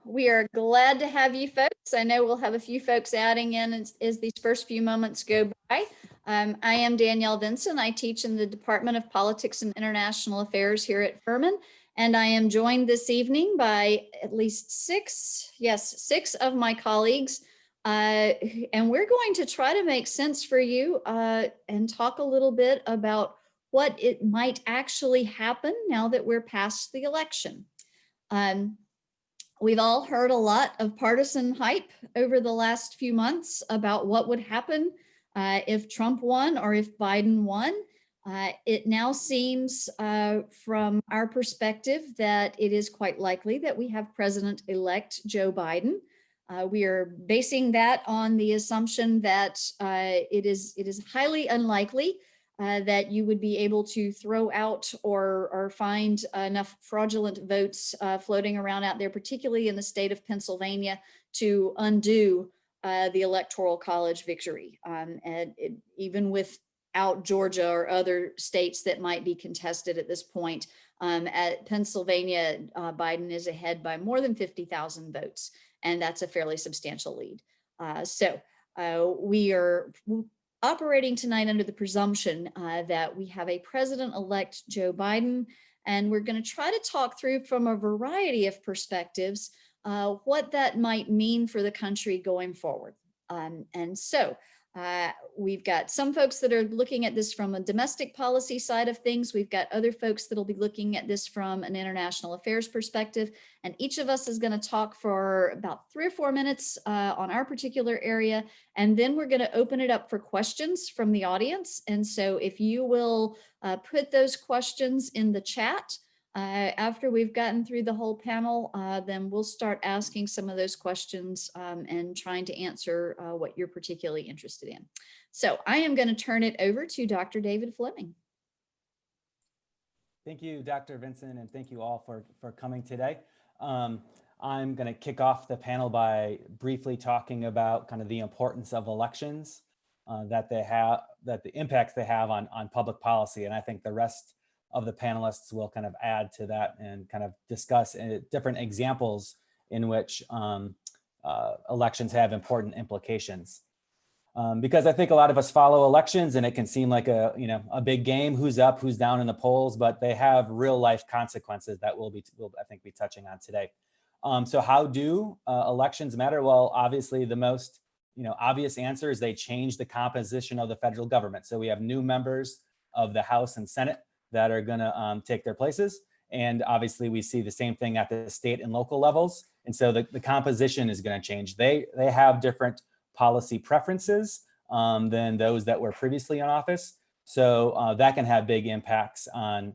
We are glad to have you folks. I know we'll have a few folks adding in as these first few moments go by. I am Danielle Vinson. I teach in the Department of Politics and International Affairs here at Furman, and I am joined this evening by at least six of my colleagues. And we're going to try to make sense for you and talk a little bit about what it might actually happen now that we're past the election. We've all heard a lot of partisan hype over the last few months about what would happen if Trump won or if Biden won. It now seems from our perspective that it is quite likely that we have President-elect Joe Biden. We are basing that on the assumption that it is highly unlikely that you would be able to throw out or find enough fraudulent votes floating around out there, particularly in the state of Pennsylvania, to undo the Electoral College victory. Even without Georgia or other states that might be contested at this point, at Pennsylvania, Biden is ahead by more than 50,000 votes, and that's a fairly substantial lead. So we are operating tonight under the presumption that we have a president-elect Joe Biden, and we're going to try to talk through from a variety of perspectives what that might mean for the country going forward. We've got some folks that are looking at this from a domestic policy side of things. We've got other folks that'll be looking at this from an international affairs perspective. And each of us is going to talk for about 3 or 4 minutes on our particular area. And then we're going to open it up for questions from the audience. And so if you will put those questions in the chat, after we've gotten through the whole panel, then we'll start asking some of those questions and trying to answer what you're particularly interested in. So I am going to turn it over to Dr. David Fleming. Thank you, Dr. Vinson, and thank you all for coming today. I'm going to kick off the panel by briefly talking about kind of the importance of elections, that the impacts they have on public policy, and I think the rest of the panelists will kind of add to that and kind of discuss different examples in which elections have important implications. Because I think a lot of us follow elections and it can seem like a big game, who's up, who's down in the polls, but they have real life consequences that we'll I think be touching on today. So how do elections matter? Well, obviously the most obvious answer is they change the composition of the federal government. So we have new members of the House and Senate that are going to take their places. And obviously we see the same thing at the state and local levels. And so the composition is going to change. They have different policy preferences than those that were previously in office. So that can have big impacts on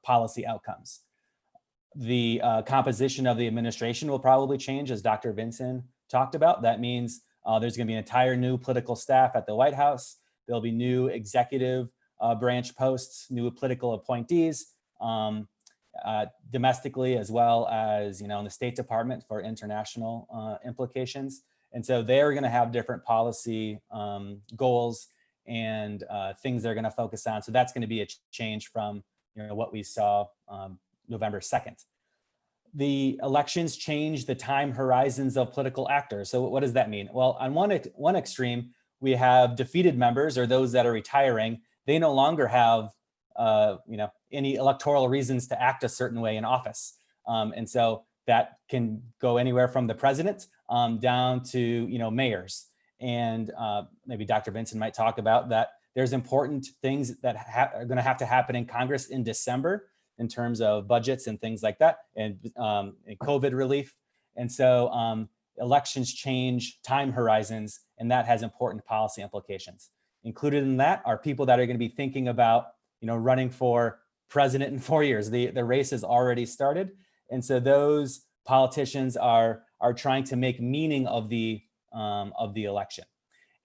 policy outcomes. The composition of the administration will probably change, as Dr. Vinson talked about. That means there's going to be an entire new political staff at the White House. There'll be new executive branch posts, new political appointees, domestically as well as in the State Department for international implications. And so they're going to have different policy goals and things they're going to focus on. So that's going to be a change from what we saw November 2nd. The elections change the time horizons of political actors. So what does that mean? Well, on one extreme, we have defeated members or those that are retiring. They no longer have any electoral reasons to act a certain way in office. And so that can go anywhere from the president down to mayors. And maybe Dr. Vinson might talk about that. There's important things that are going to have to happen in Congress in December in terms of budgets and things like that, and COVID relief. And so elections change time horizons, and that has important policy implications. Included in that are people that are going to be thinking about running for president in 4 years. The race has already started. And so those politicians are trying to make meaning of the election.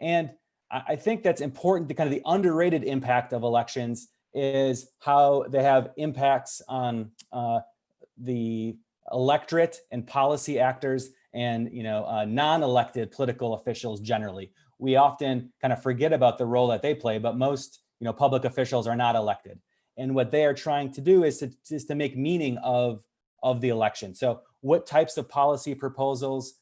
And I think that's important. The kind of the underrated impact of elections is how they have impacts on the electorate and policy actors and non-elected political officials generally. We often kind of forget about the role that they play, but most public officials are not elected. And what they are trying to do is to make meaning of of the election. So what types of policy proposals,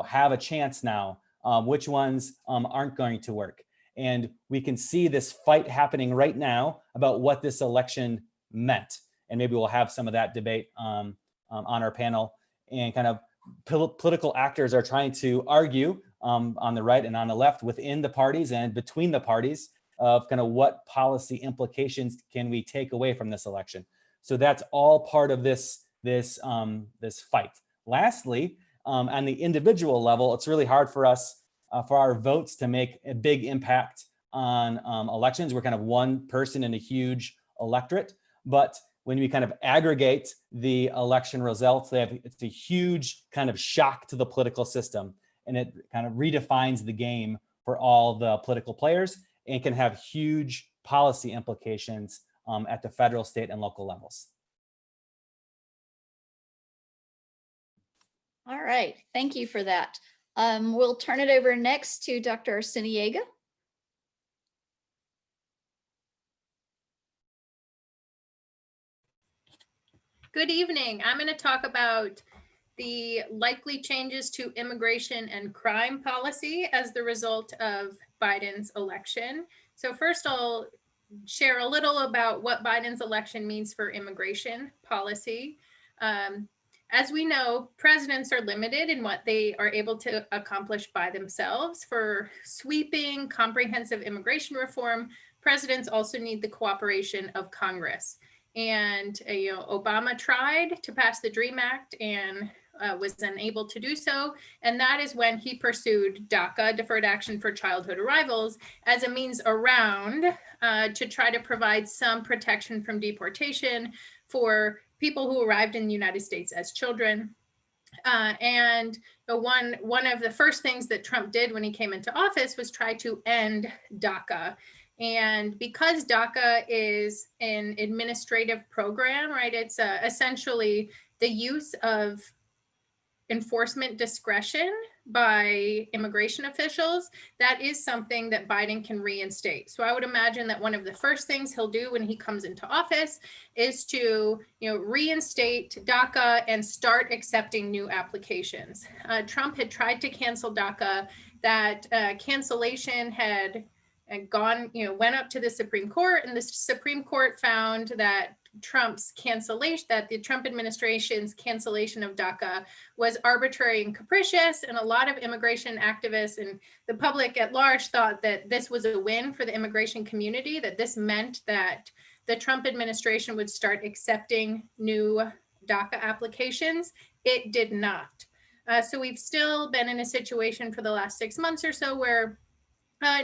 have a chance now? Which ones aren't going to work? And we can see this fight happening right now about what this election meant. And maybe we'll have some of that debate on our panel. And kind of political actors are trying to argue on the right and on the left within the parties and between the parties of kind of what policy implications can we take away from this election. So that's all part of this fight. Lastly, on the individual level, it's really hard for us, for our votes to make a big impact on elections. We're kind of one person in a huge electorate, but when we kind of aggregate the election results, it's a huge kind of shock to the political system, and it kind of redefines the game for all the political players and can have huge policy implications at the federal, state, and local levels. All right, thank you for that. We'll turn it over next to Dr. Arciniega. Good evening. I'm going to talk about the likely changes to immigration and crime policy as the result of Biden's election. So first, I'll share a little about what Biden's election means for immigration policy. As we know, presidents are limited in what they are able to accomplish by themselves. For sweeping, comprehensive immigration reform, presidents also need the cooperation of Congress. And Obama tried to pass the DREAM Act and was unable to do so. And that is when he pursued DACA, Deferred Action for Childhood Arrivals, as a means around to try to provide some protection from deportation for people who arrived in the United States as children. And one of the first things that Trump did when he came into office was try to end DACA. And because DACA is an administrative program, right, it's essentially the use of enforcement discretion by immigration officials. That is something that Biden can reinstate. So I would imagine that one of the first things he'll do when he comes into office is to reinstate DACA and start accepting new applications. Trump had tried to cancel DACA. That cancellation had went up to the Supreme Court, and the Supreme Court found that the Trump administration's cancellation of DACA was arbitrary and capricious. And a lot of immigration activists and the public at large thought that this was a win for the immigration community, that this meant that the Trump administration would start accepting new DACA applications. It did not. So we've still been in a situation for the last 6 months or so where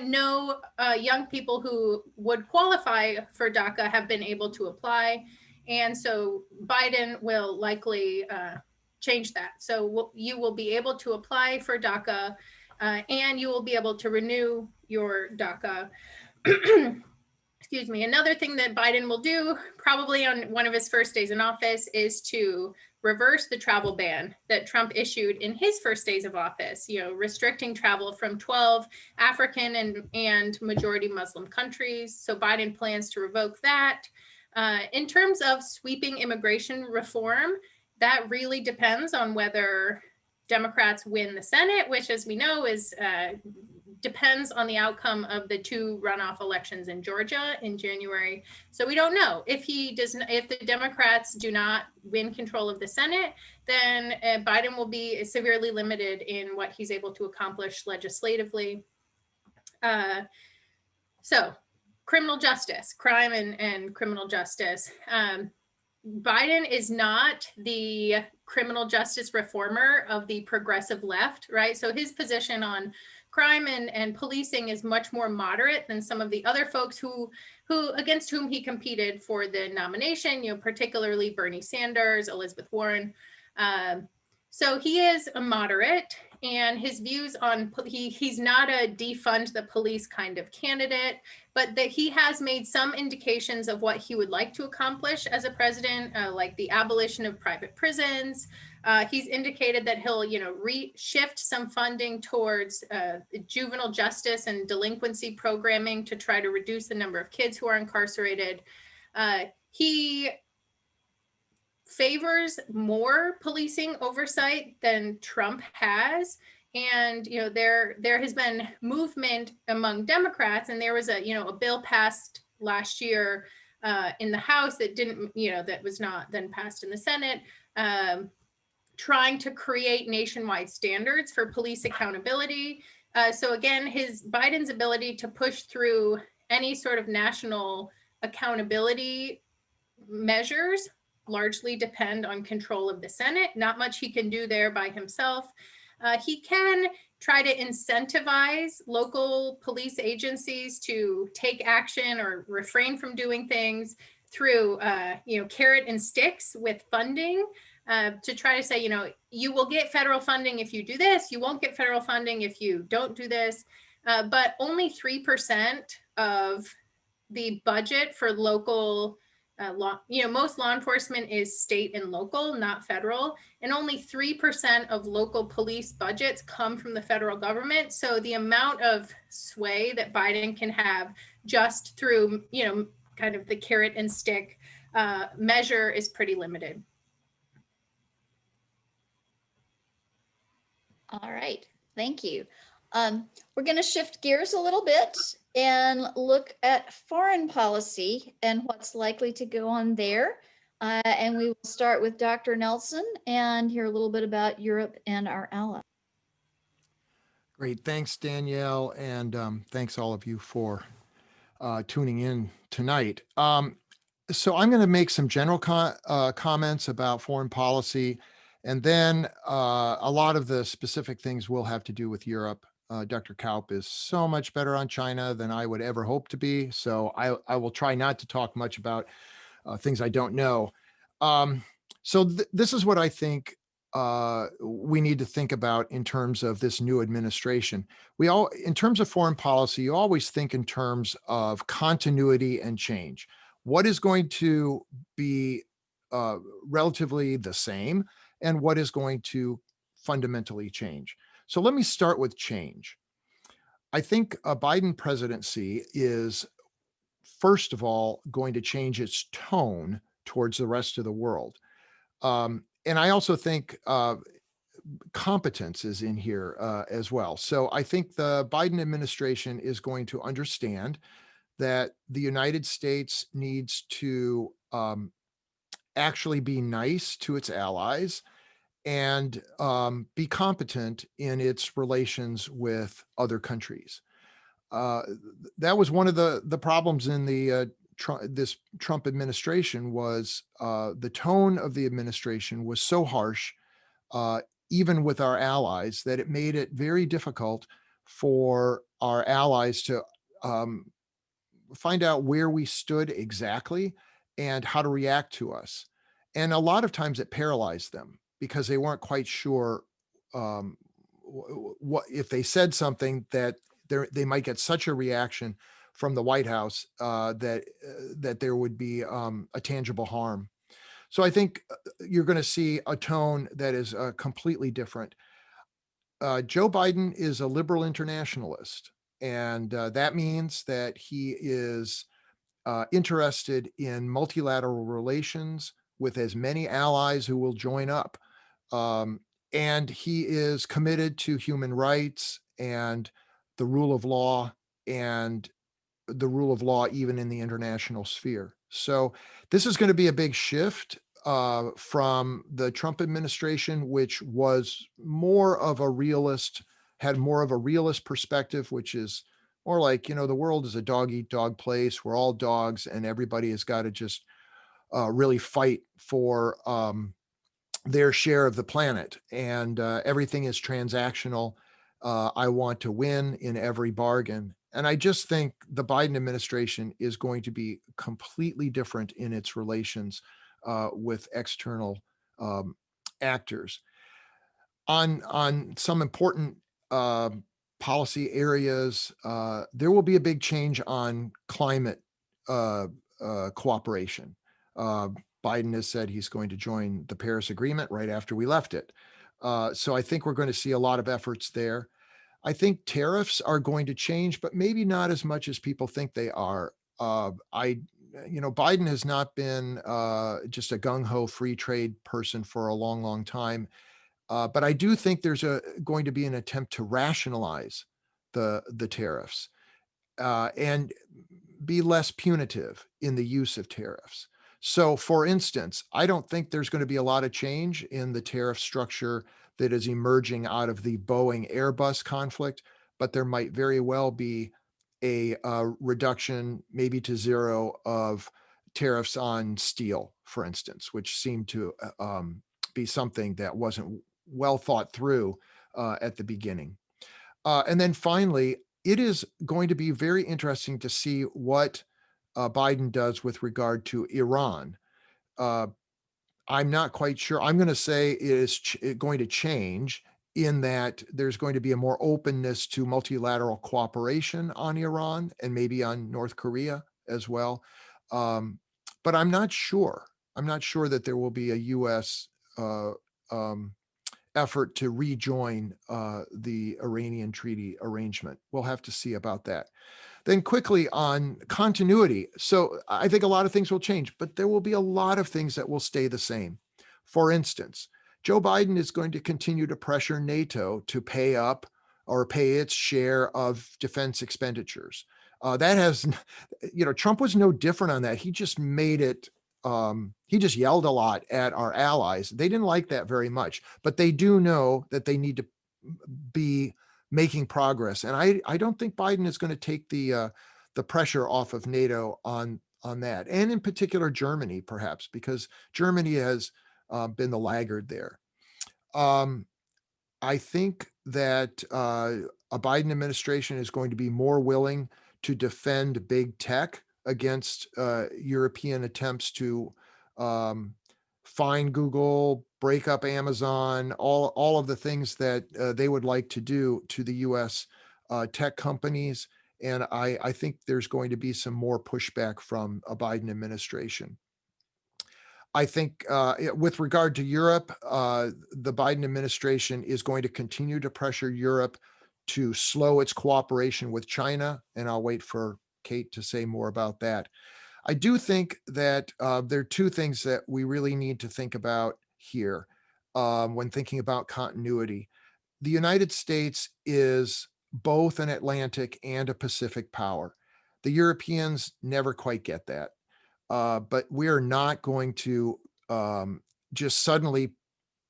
no young people who would qualify for DACA have been able to apply. And so Biden will likely change that. So you will be able to apply for DACA and you will be able to renew your DACA. Excuse me. Another thing that Biden will do probably on one of his first days in office is to reverse the travel ban that Trump issued in his first days of office, restricting travel from 12 African and majority Muslim countries. So Biden plans to revoke that. In terms of sweeping immigration reform, that really depends on whether Democrats win the Senate, which, as we know, depends on the outcome of the 2 runoff elections in Georgia in January. So we don't know if the Democrats do not win control of the Senate, then Biden will be severely limited in what he's able to accomplish legislatively. So criminal justice, crime and criminal justice. Biden is not the criminal justice reformer of the progressive left, right? So his position on crime and policing is much more moderate than some of the other folks who against whom he competed for the nomination, particularly Bernie Sanders, Elizabeth Warren. So he is a moderate, and his views on he's not a defund the police kind of candidate, but that he has made some indications of what he would like to accomplish as a president, like the abolition of private prisons. He's indicated that he'll, shift some funding towards juvenile justice and delinquency programming to try to reduce the number of kids who are incarcerated. He favors more policing oversight than Trump has. And, there has been movement among Democrats, and there was a bill passed last year in the House that didn't, that was not then passed in the Senate, trying to create nationwide standards for police accountability. So again, Biden's ability to push through any sort of national accountability measures largely depend on control of the Senate. Not much he can do there by himself. He can try to incentivize local police agencies to take action or refrain from doing things through, carrot and sticks with funding, to try to say, you will get federal funding if you do this, you won't get federal funding if you don't do this. But only 3% of the budget for local most law enforcement is state and local, not federal, and only 3% of local police budgets come from the federal government. So the amount of sway that Biden can have just through, kind of the carrot and stick measure is pretty limited. All right, thank you. We're going to shift gears a little bit and look at foreign policy and what's likely to go on there. And we will start with Dr. Nelson and hear a little bit about Europe and our allies. Great. Thanks, Danielle. And thanks all of you for tuning in tonight. So I'm going to make some general comments about foreign policy. And then a lot of the specific things will have to do with Europe. Dr. Kaup is so much better on China than I would ever hope to be. So I will try not to talk much about things I don't know. This is what I think we need to think about in terms of this new administration. In terms of foreign policy, you always think in terms of continuity and change. What is going to be relatively the same, and what is going to fundamentally change? So let me start with change. I think a Biden presidency is, first of all, going to change its tone towards the rest of the world. And I also think competence is in here as well. So I think the Biden administration is going to understand that the United States needs to actually be nice to its allies and be competent in its relations with other countries. That was one of the problems in this Trump administration was the tone of the administration was so harsh, even with our allies, that it made it very difficult for our allies to find out where we stood exactly and how to react to us. And a lot of times it paralyzed them because they weren't quite sure what if they said something that they might get such a reaction from the White House that there would be a tangible harm. So I think you're going to see a tone that is completely different. Joe Biden is a liberal internationalist, and that means that he is interested in multilateral relations with as many allies who will join up. And he is committed to human rights and the rule of law, and the rule of law even in the international sphere. So this is going to be a big shift from the Trump administration, which was more of a realist, had more of a realist perspective, which is more like, the world is a dog-eat-dog place. We're all dogs, and everybody has got to just really fight for their share of the planet. And everything is transactional. I want to win in every bargain. And I just think the Biden administration is going to be completely different in its relations with external actors. On some important policy areas, there will be a big change on climate cooperation. Biden has said he's going to join the Paris Agreement right after we left it. So I think we're going to see a lot of efforts there. I think tariffs are going to change, but maybe not as much as people think they are. Biden has not been just a gung-ho free trade person for a long, long time. But I do think there's going to be an attempt to rationalize the tariffs and be less punitive in the use of tariffs. So, for instance, I don't think there's going to be a lot of change in the tariff structure that is emerging out of the Boeing Airbus conflict, but there might very well be a reduction, maybe to zero, of tariffs on steel, for instance, which seemed to be something that wasn't well thought through at the beginning. And then finally, it is going to be very interesting to see what Biden does with regard to Iran. Uh, I'm not quite sure. I'm going to say it is going to change in that there's going to be a more openness to multilateral cooperation on Iran and maybe on North Korea as well. But I'm not sure. I'm not sure that there will be a U.S. Effort to rejoin the Iranian treaty arrangement. We'll have to see about that. Then quickly on continuity. So I think a lot of things will change, but there will be a lot of things that will stay the same. For instance, Joe Biden is going to continue to pressure NATO to pay up or pay its share of defense expenditures. That has, Trump was no different on that. He just made it he just yelled a lot at our allies. They didn't like that very much, but they do know that they need to be making progress. And I don't think Biden is going to take the pressure off of NATO on that, and in particular Germany, perhaps because Germany has been the laggard there. I think that a Biden administration is going to be more willing to defend big tech against European attempts to fine Google, break up Amazon, all of the things that they would like to do to the U.S. Tech companies. And I think there's going to be some more pushback from a Biden administration. I think with regard to Europe, the Biden administration is going to continue to pressure Europe to slow its cooperation with China. And I'll wait for Kate to say more about that. I do think that there are two things that we really need to think about here when thinking about continuity. The United States is both an Atlantic and a Pacific power. The Europeans never quite get that. But we are not going to just suddenly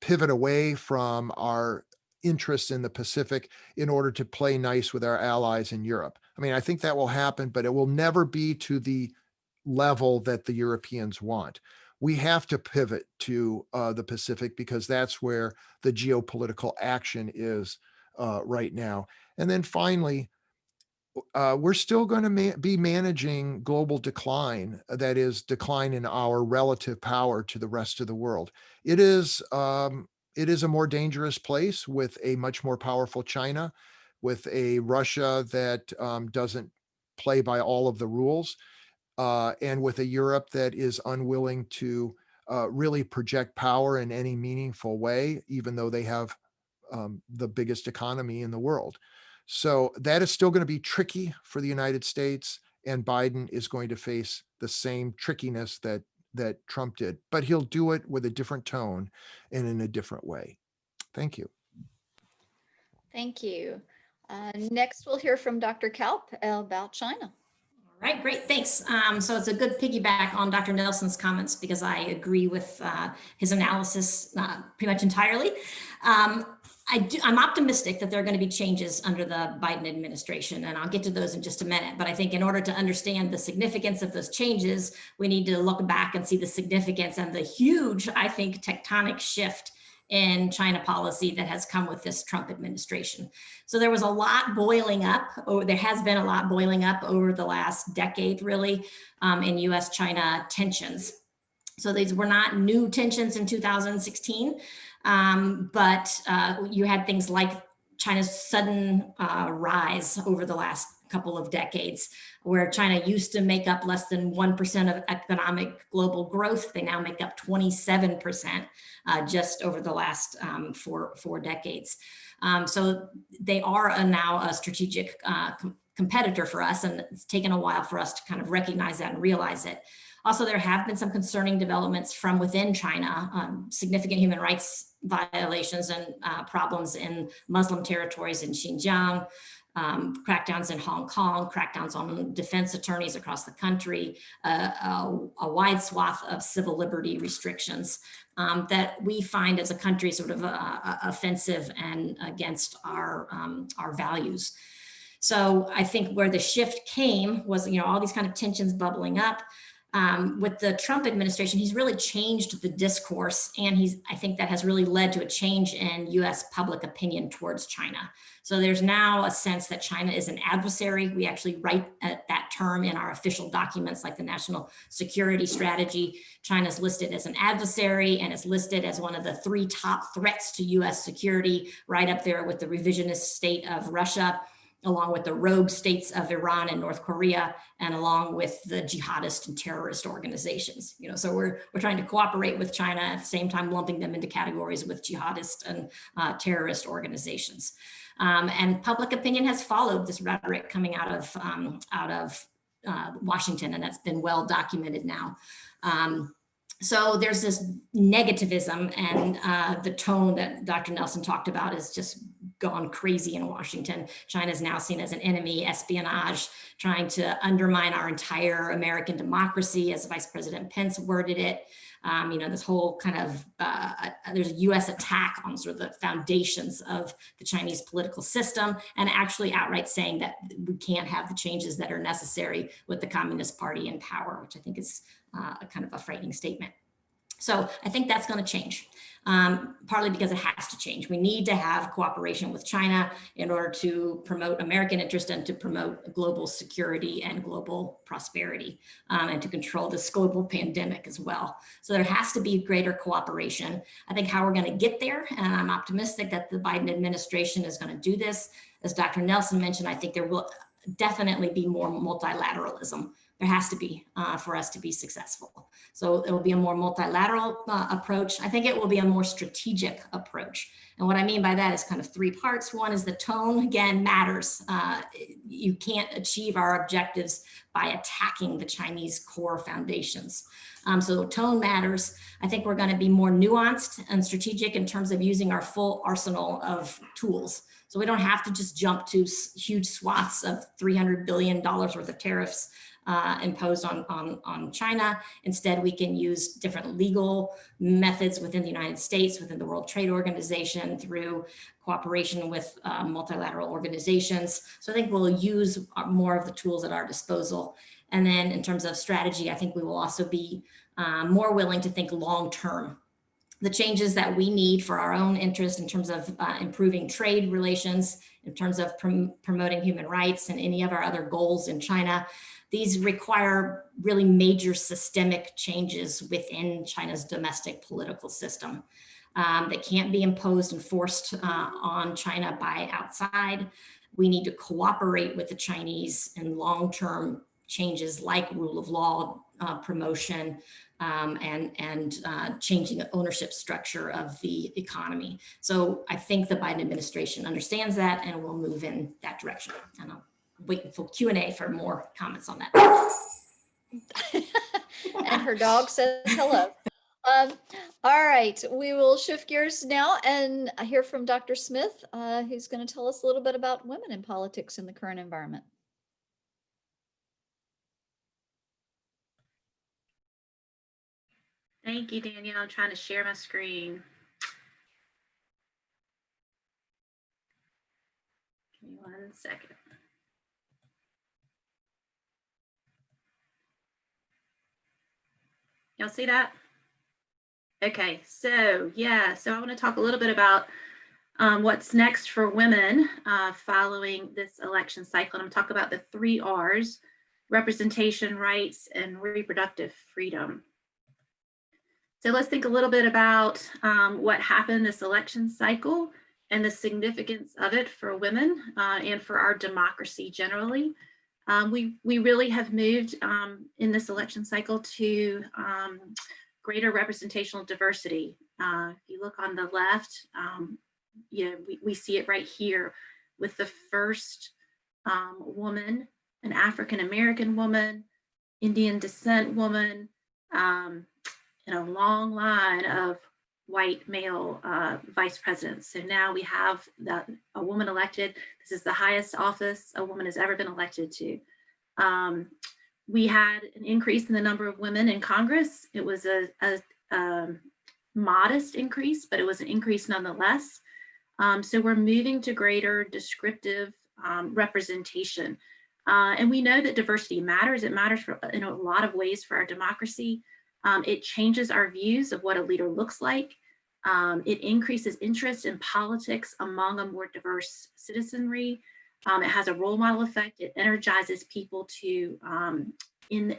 pivot away from our interests in the Pacific in order to play nice with our allies in Europe. I mean, I think that will happen, but it will never be to the level that the Europeans want. We have to pivot to the Pacific because that's where the geopolitical action is right now. And then finally, we're still going to be managing global decline, that is, decline in our relative power to the rest of the world. It is a more dangerous place with a much more powerful China, with a Russia that doesn't play by all of the rules, and with a Europe that is unwilling to really project power in any meaningful way, even though they have the biggest economy in the world. So that is still going to be tricky for the United States, and Biden is going to face the same trickiness that Trump did, but he'll do it with a different tone and in a different way. Thank you. Thank you. Next, we'll hear from Dr. Kalp about China. All right, great, thanks. So it's a good piggyback on Dr. Nelson's comments because I agree with his analysis pretty much entirely. I'm optimistic that there are going to be changes under the Biden administration, and I'll get to those in just a minute. But I think in order to understand the significance of those changes, we need to look back and see the significance and the huge, I think, tectonic shift in China policy that has come with this Trump administration. So there was a lot boiling up, or there has been a lot boiling up over the last decade, really, in US-China tensions. So these were not new tensions in 2016, but you had things like China's sudden rise over the last couple of decades, where China used to make up less than 1% of economic global growth. They now make up 27% just over the last four decades. So they are now a strategic competitor for us, and it's taken a while for us to kind of recognize that and realize it. Also, there have been some concerning developments from within China, significant human rights violations and problems in Muslim territories in Xinjiang, crackdowns in Hong Kong, crackdowns on defense attorneys across the country, a wide swath of civil liberty restrictions that we find as a country sort of offensive and against our values. So I think where the shift came was, all these kind of tensions bubbling up. With the Trump administration, he's really changed the discourse, and I think that has really led to a change in US public opinion towards China. So there's now a sense that China is an adversary. We actually write that term in our official documents like the National Security Strategy. China's listed as an adversary and is listed as one of the 3 top threats to US security, right up there with the revisionist state of Russia, along with the rogue states of Iran and North Korea, and along with the jihadist and terrorist organizations. So we're trying to cooperate with China at the same time lumping them into categories with jihadist and terrorist organizations. And public opinion has followed this rhetoric coming out of Washington, and that's been well documented now. So there's this negativism, and the tone that Dr. Nelson talked about is just gone crazy in Washington. China is now seen as an enemy, espionage, trying to undermine our entire American democracy, as Vice President Pence worded it. This whole kind of, there's a US attack on sort of the foundations of the Chinese political system, and actually outright saying that we can't have the changes that are necessary with the Communist Party in power, which I think is a kind of a frightening statement. So I think that's going to change, partly because it has to change. We need to have cooperation with China in order to promote American interest and to promote global security and global prosperity, and to control this global pandemic as well. So there has to be greater cooperation. I think how we're going to get there, and I'm optimistic that the Biden administration is going to do this. As Dr. Nelson mentioned, I think there will definitely be more multilateralism. There has to be for us to be successful. So it will be a more multilateral approach. I think it will be a more strategic approach. And what I mean by that is kind of 3 parts. One is the tone, again, matters. You can't achieve our objectives by attacking the Chinese core foundations. So tone matters. I think we're going to be more nuanced and strategic in terms of using our full arsenal of tools. So we don't have to just jump to huge swaths of $300 billion worth of tariffs imposed on China. Instead, we can use different legal methods within the United States, within the World Trade Organization, through cooperation with multilateral organizations. So I think we'll use more of the tools at our disposal. And then in terms of strategy, I think we will also be more willing to think long-term. The changes that we need for our own interest in terms of improving trade relations, in terms of promoting human rights and any of our other goals in China, these require really major systemic changes within China's domestic political system that can't be imposed and forced on China by outside. We need to cooperate with the Chinese in long-term changes like rule of law promotion, and changing the ownership structure of the economy. So I think the Biden administration understands that and will move in that direction. And I'm waiting for Q&A for more comments on that. And her dog says hello. All right, we will shift gears now and hear from Dr. Smith, who's going to tell us a little bit about women in politics in the current environment. Thank you, Danielle. I'm trying to share my screen. Give me 1 second. Y'all see that? Okay, so I want to talk a little bit about what's next for women following this election cycle. And I'm talking about the 3 R's: representation, rights, and reproductive freedom. So let's think a little bit about what happened this election cycle and the significance of it for women and for our democracy generally. We really have moved in this election cycle to greater representational diversity. If you look on the left, we see it right here with the first woman, an African-American woman, Indian descent woman, in a long line of white male vice presidents. So now we have a woman elected. This is the highest office a woman has ever been elected to. We had an increase in the number of women in Congress. It was a modest increase, but it was an increase nonetheless. So we're moving to greater descriptive representation. And we know that diversity matters. It matters in a lot of ways for our democracy. It changes our views of what a leader looks like. It increases interest in politics among a more diverse citizenry. It has a role model effect. It energizes people to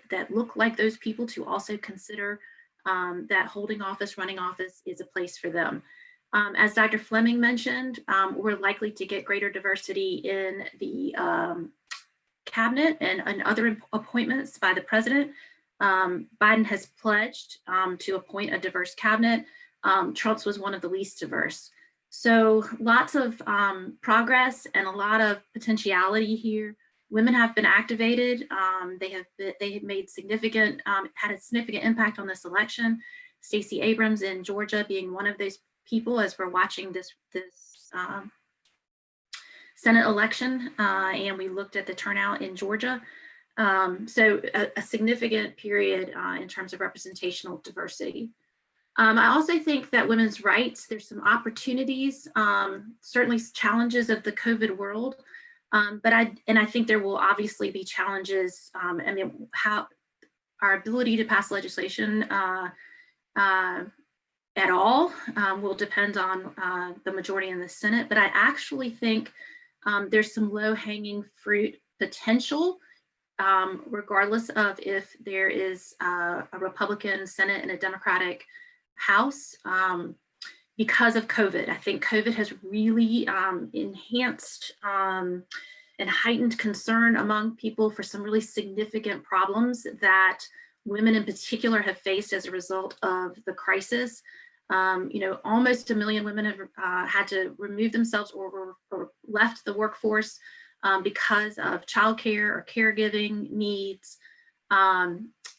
that look like those people to also consider that holding office, running office is a place for them. As Dr. Fleming mentioned, we're likely to get greater diversity in the cabinet and other appointments by the president. Biden has pledged to appoint a diverse cabinet. Trump's was one of the least diverse. So lots of progress and a lot of potentiality here. Women have been activated. They have made significant, had a significant impact on this election. Stacey Abrams in Georgia being one of those people as we're watching this Senate election, and we looked at the turnout in Georgia. So a significant period in terms of representational diversity. I also think that women's rights, there's some opportunities, certainly challenges of the COVID world, but I think there will obviously be challenges. I mean, how our ability to pass legislation at all will depend on the majority in the Senate, but I actually think there's some low-hanging fruit potential, regardless of if there is a Republican Senate and a Democratic House, because of COVID. I think COVID has really enhanced and heightened concern among people for some really significant problems that women in particular have faced as a result of the crisis. You know, almost 1 million women have had to remove themselves or left the workforce because of childcare or caregiving needs.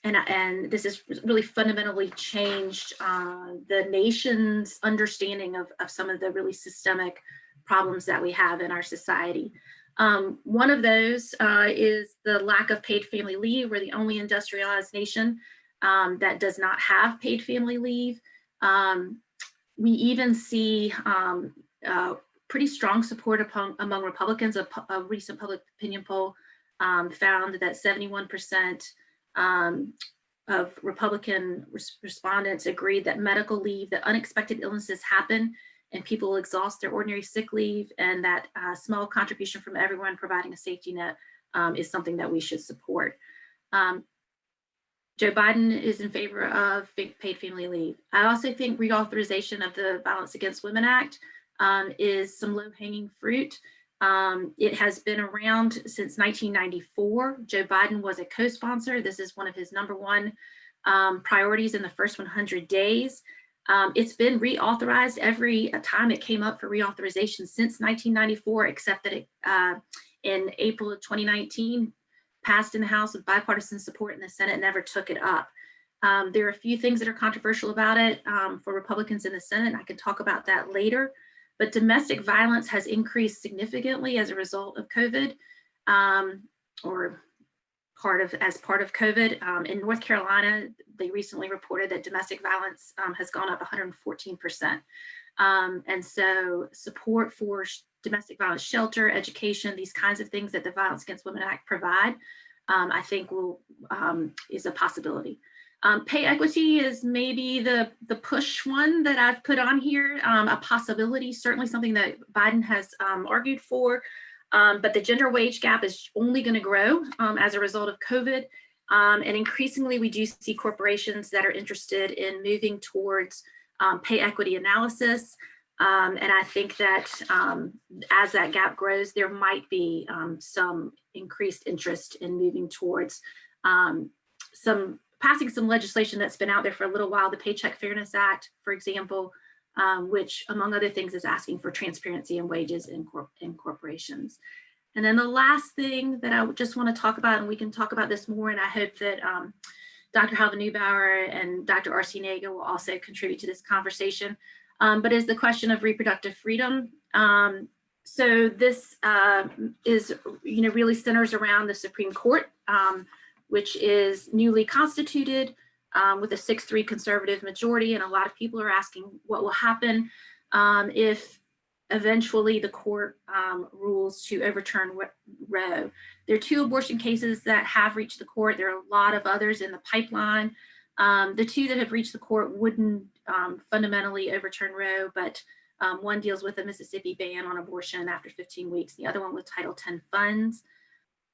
And this has really fundamentally changed the nation's understanding of some of the really systemic problems that we have in our society. One of those is the lack of paid family leave. We're the only industrialized nation that does not have paid family leave. We even see pretty strong support among Republicans. A recent public opinion poll found that 71% of Republican respondents agreed that medical leave, that unexpected illnesses happen and people exhaust their ordinary sick leave, and that small contribution from everyone providing a safety net is something that we should support. Joe Biden is in favor of paid family leave. I also think reauthorization of the Violence Against Women Act is some low-hanging fruit. It has been around since 1994. Joe Biden was a co-sponsor. This is one of his #1 priorities in the first 100 days. It's been reauthorized every time it came up for reauthorization since 1994, except that it, in April of 2019, passed in the House with bipartisan support, and the Senate never took it up. There are a few things that are controversial about it for Republicans in the Senate. I can talk about that later. But domestic violence has increased significantly as a result of COVID, or as part of COVID. In North Carolina, they recently reported that domestic violence has gone up 114%. And so support for domestic violence shelter, education, these kinds of things that the Violence Against Women Act provide, I think is a possibility. Pay equity is maybe the push one that I've put on here, a possibility, certainly something that Biden has argued for, but the gender wage gap is only going to grow as a result of COVID. And increasingly, we do see corporations that are interested in moving towards pay equity analysis. And I think that as that gap grows, there might be some increased interest in moving towards passing some legislation that's been out there for a little while, the Paycheck Fairness Act, for example, which among other things is asking for transparency in wages in corporations. And then the last thing that I just want to talk about, and we can talk about this more, and I hope that Dr. Halva Neubauer and Dr. R.C. Naga will also contribute to this conversation, but is the question of reproductive freedom. So this is, really centers around the Supreme Court, which is newly constituted with a 6-3 conservative majority. And a lot of people are asking what will happen if eventually the court rules to overturn Roe. There are 2 abortion cases that have reached the court. There are a lot of others in the pipeline. The 2 that have reached the court wouldn't fundamentally overturn Roe, but one deals with a Mississippi ban on abortion after 15 weeks. The other one with Title X funds.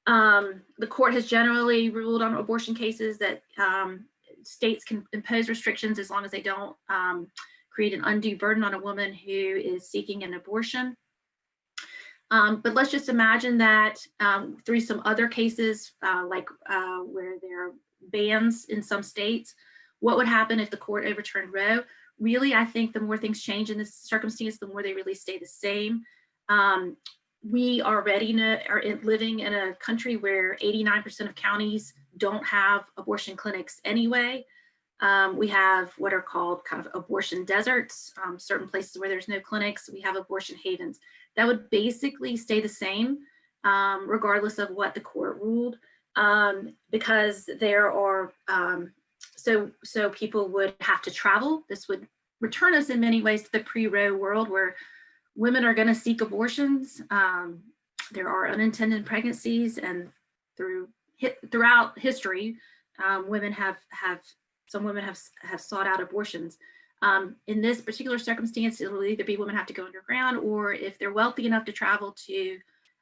The court has generally ruled on abortion cases that states can impose restrictions as long as they don't create an undue burden on a woman who is seeking an abortion. But let's just imagine that through some other cases, like where there are bans in some states, what would happen if the court overturned Roe? Really, I think the more things change in this circumstance, the more they really stay the same. We already are living in a country where 89% of counties don't have abortion clinics anyway. We have what are called kind of abortion deserts, certain places where there's no clinics. We have abortion havens. That would basically stay the same regardless of what the court ruled, because there are, so people would have to travel. This would return us in many ways to the pre-Roe world where women are going to seek abortions. There are unintended pregnancies, and throughout history, some women have sought out abortions. In this particular circumstance, it will either be women have to go underground, or if they're wealthy enough to travel to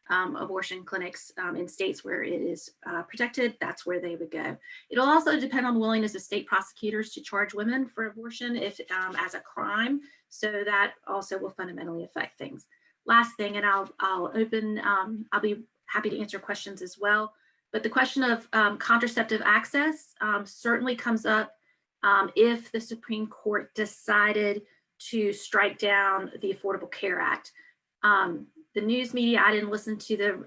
abortion clinics in states where it is protected, that's where they would go. It'll also depend on the willingness of state prosecutors to charge women for abortion if as a crime. So that also will fundamentally affect things. Last thing, and I'll open, I'll be happy to answer questions as well. But the question of contraceptive access certainly comes up if the Supreme Court decided to strike down the Affordable Care Act. The news media, I didn't listen to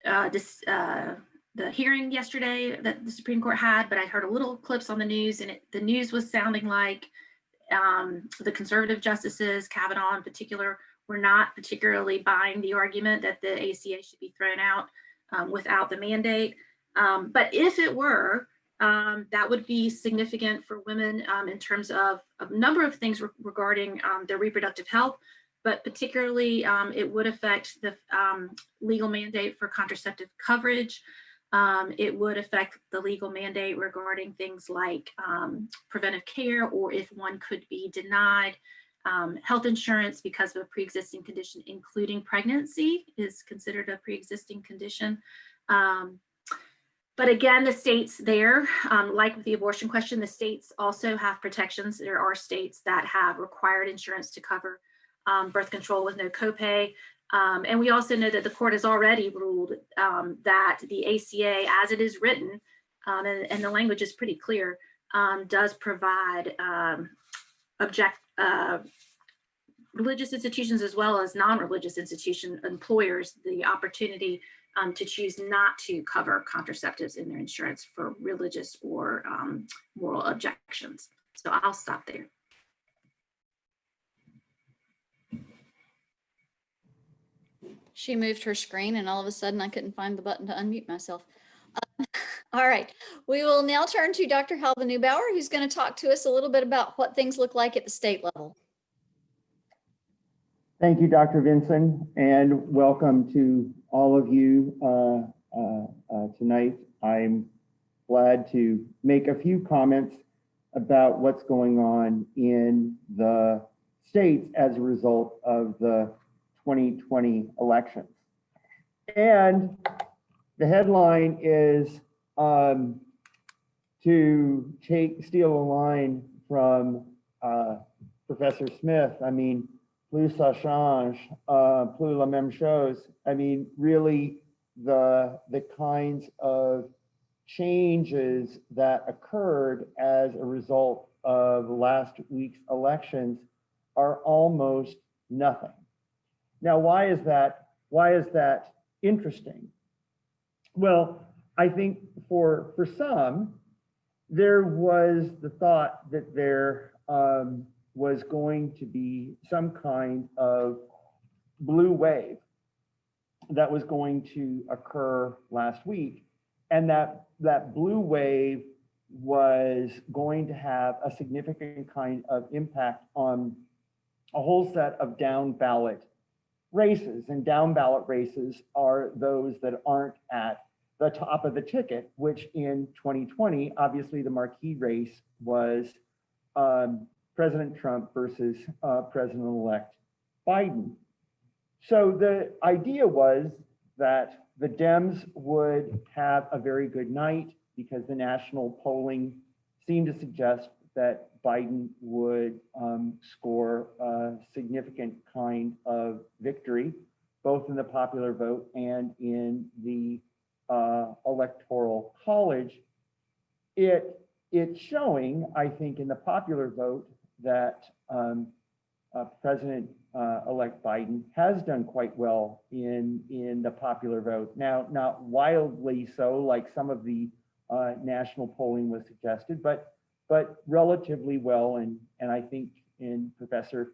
the hearing yesterday that the Supreme Court had, but I heard a little clips on the news, and the news was sounding like the conservative justices, Kavanaugh in particular, were not particularly buying the argument that the ACA should be thrown out without the mandate. But if it were, that would be significant for women in terms of a number of things regarding their reproductive health, but particularly it would affect the legal mandate for contraceptive coverage. It would affect the legal mandate regarding things like preventive care, or if one could be denied health insurance because of a pre-existing condition, including pregnancy is considered a pre-existing condition. But again, the states there, like with the abortion question, the states also have protections. There are states that have required insurance to cover birth control with no copay. And we also know that the court has already ruled that the ACA, as it is written, and the language is pretty clear, does provide religious institutions as well as non-religious institution employers the opportunity to choose not to cover contraceptives in their insurance for religious or moral objections. So I'll stop there. She moved her screen and all of a sudden I couldn't find the button to unmute myself. All right, we will now turn to Dr. Halva Neubauer, who's going to talk to us a little bit about what things look like at the state level. Thank you, Dr. Vinson, and welcome to all of you tonight. I'm glad to make a few comments about what's going on in the states as a result of the 2020 elections. And the headline is to steal a line from Professor Smith. I mean, plus ça change, plus la même chose. I mean, really the kinds of changes that occurred as a result of last week's elections are almost nothing. Now, why is that Why is that interesting? Well, I think for some, there was the thought that there was going to be some kind of blue wave that was going to occur last week, and that blue wave was going to have a significant kind of impact on a whole set of down ballot races. And down ballot races are those that aren't at the top of the ticket, which in 2020, obviously the marquee race was President Trump versus President-elect Biden. So the idea was that the Dems would have a very good night because the national polling seemed to suggest that Biden would score a significant kind of victory, both in the popular vote and in the electoral college. It's showing, I think, in the popular vote that President-elect Biden has done quite well in the popular vote. Now, not wildly so, like some of the national polling was suggested, but relatively well. And I think, and Professor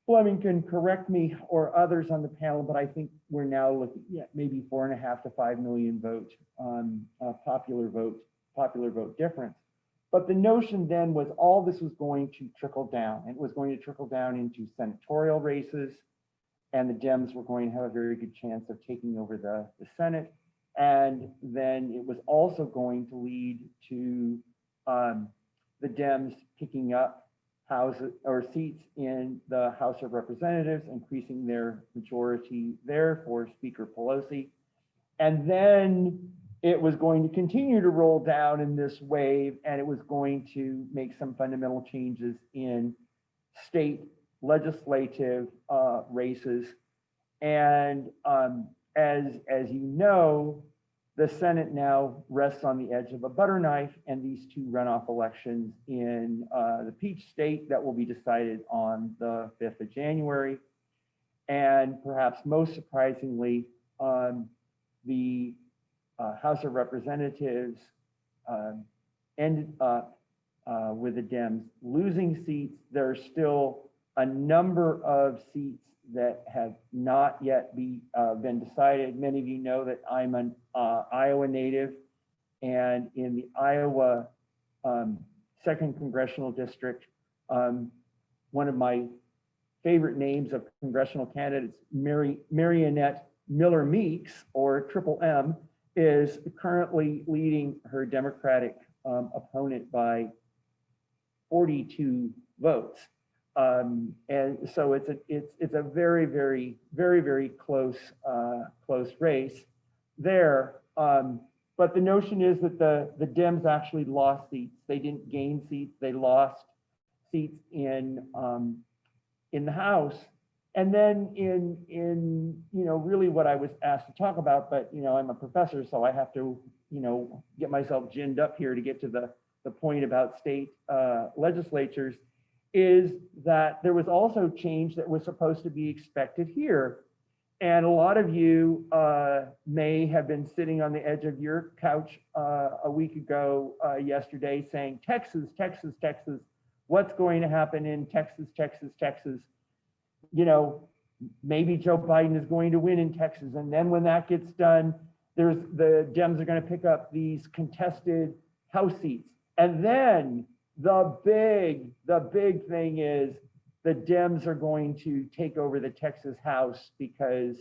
Fleming can correct me or others on the panel, but I think we're now looking at maybe 4.5 to 5 million vote popular vote difference. But the notion then was all this was going to trickle down. It was going to trickle down into senatorial races, and the Dems were going to have a very good chance of taking over the Senate. And then it was also going to lead to the Dems picking up houses or seats in the House of Representatives, increasing their majority there for Speaker Pelosi. And then it was going to continue to roll down in this wave, and it was going to make some fundamental changes in state legislative races. And as you know, the Senate now rests on the edge of a butter knife, and these two runoff elections in the Peach State that will be decided on the 5th of January. And perhaps most surprisingly, the House of Representatives ended up with the Dems losing seats. There are still a number of seats that have not yet been decided. Many of you know that I'm an Iowa native, and in the Iowa 2nd Congressional District, one of my favorite names of congressional candidates, Marionette Miller Meeks, or Triple M, is currently leading her Democratic opponent by 42 votes. And so it's a very, very, very, very close race there. But the notion is that the Dems actually lost seats. They didn't gain seats. They lost seats in the House. And then in really what I was asked to talk about, but I'm a professor, so I have to get myself ginned up here to get to the point about state legislatures, is that there was also change that was supposed to be expected here. And a lot of you may have been sitting on the edge of your couch a week ago yesterday saying, Texas, Texas, Texas, what's going to happen in Texas, Texas, Texas? Maybe Joe Biden is going to win in Texas. And then when that gets done, the Dems are going to pick up these contested House seats. And then the big thing is the Dems are going to take over the Texas House because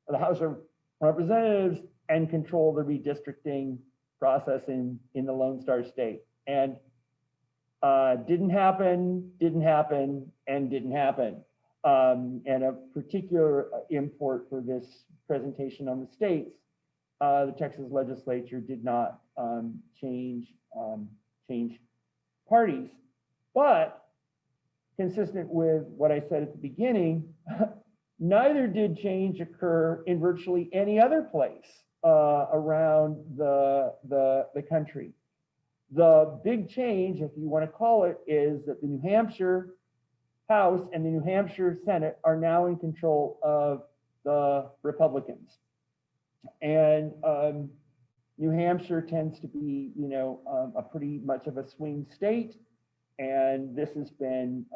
of the House of Representatives and control the redistricting process in the Lone Star State. And didn't happen, and didn't happen. And a particular import for this presentation on the states, the Texas legislature did not change parties, but consistent with what I said at the beginning, neither did change occur in virtually any other place around the country. The big change, if you want to call it, is that the New Hampshire House and the New Hampshire Senate are now in control of the Republicans. And New Hampshire tends to be, a pretty much of a swing state. And this has been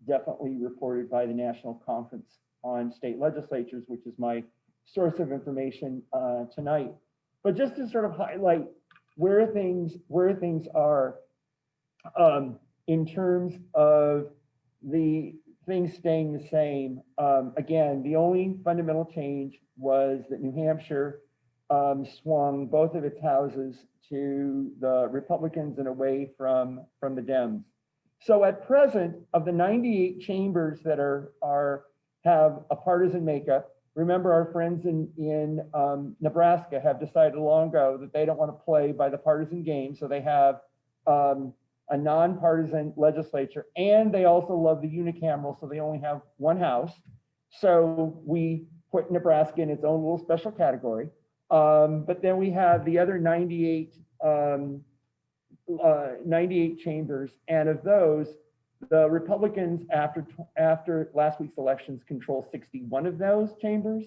definitely reported by the National Conference on State Legislatures, which is my source of information tonight. But just to sort of highlight where things are in terms of the things staying the same. Again, the only fundamental change was that New Hampshire swung both of its houses to the Republicans and away from the Dems. So at present, of the 98 chambers that have a partisan makeup, remember our friends in Nebraska have decided long ago that they don't want to play by the partisan game, so they have a nonpartisan legislature, and they also love the unicameral, so they only have one house. So we put Nebraska in its own little special category. But then we have the other 98 chambers, and of those, the Republicans after last week's elections control 61 of those chambers,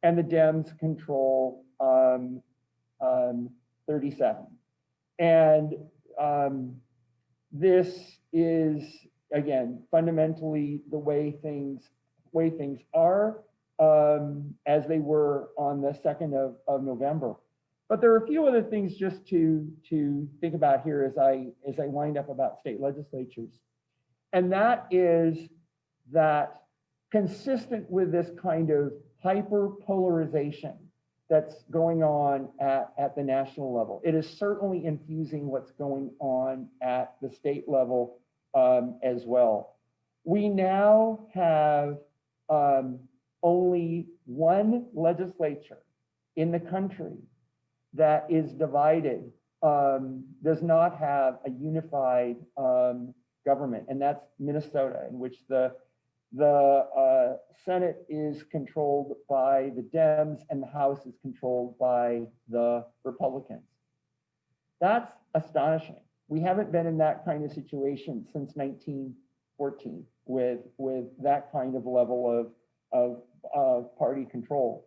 and the Dems control 37. And this is, again, fundamentally the way things are as they were on the 2nd of November. But there are a few other things just to think about here as I wind up about state legislatures. And that is that consistent with this kind of hyperpolarization that's going on at the national level, it is certainly infusing what's going on at the state level as well. We now have only one legislature in the country that is divided, does not have a unified government, and that's Minnesota, in which the Senate is controlled by the Dems and the House is controlled by the Republicans. That's astonishing. We haven't been in that kind of situation since 1914 with that kind of level of party control.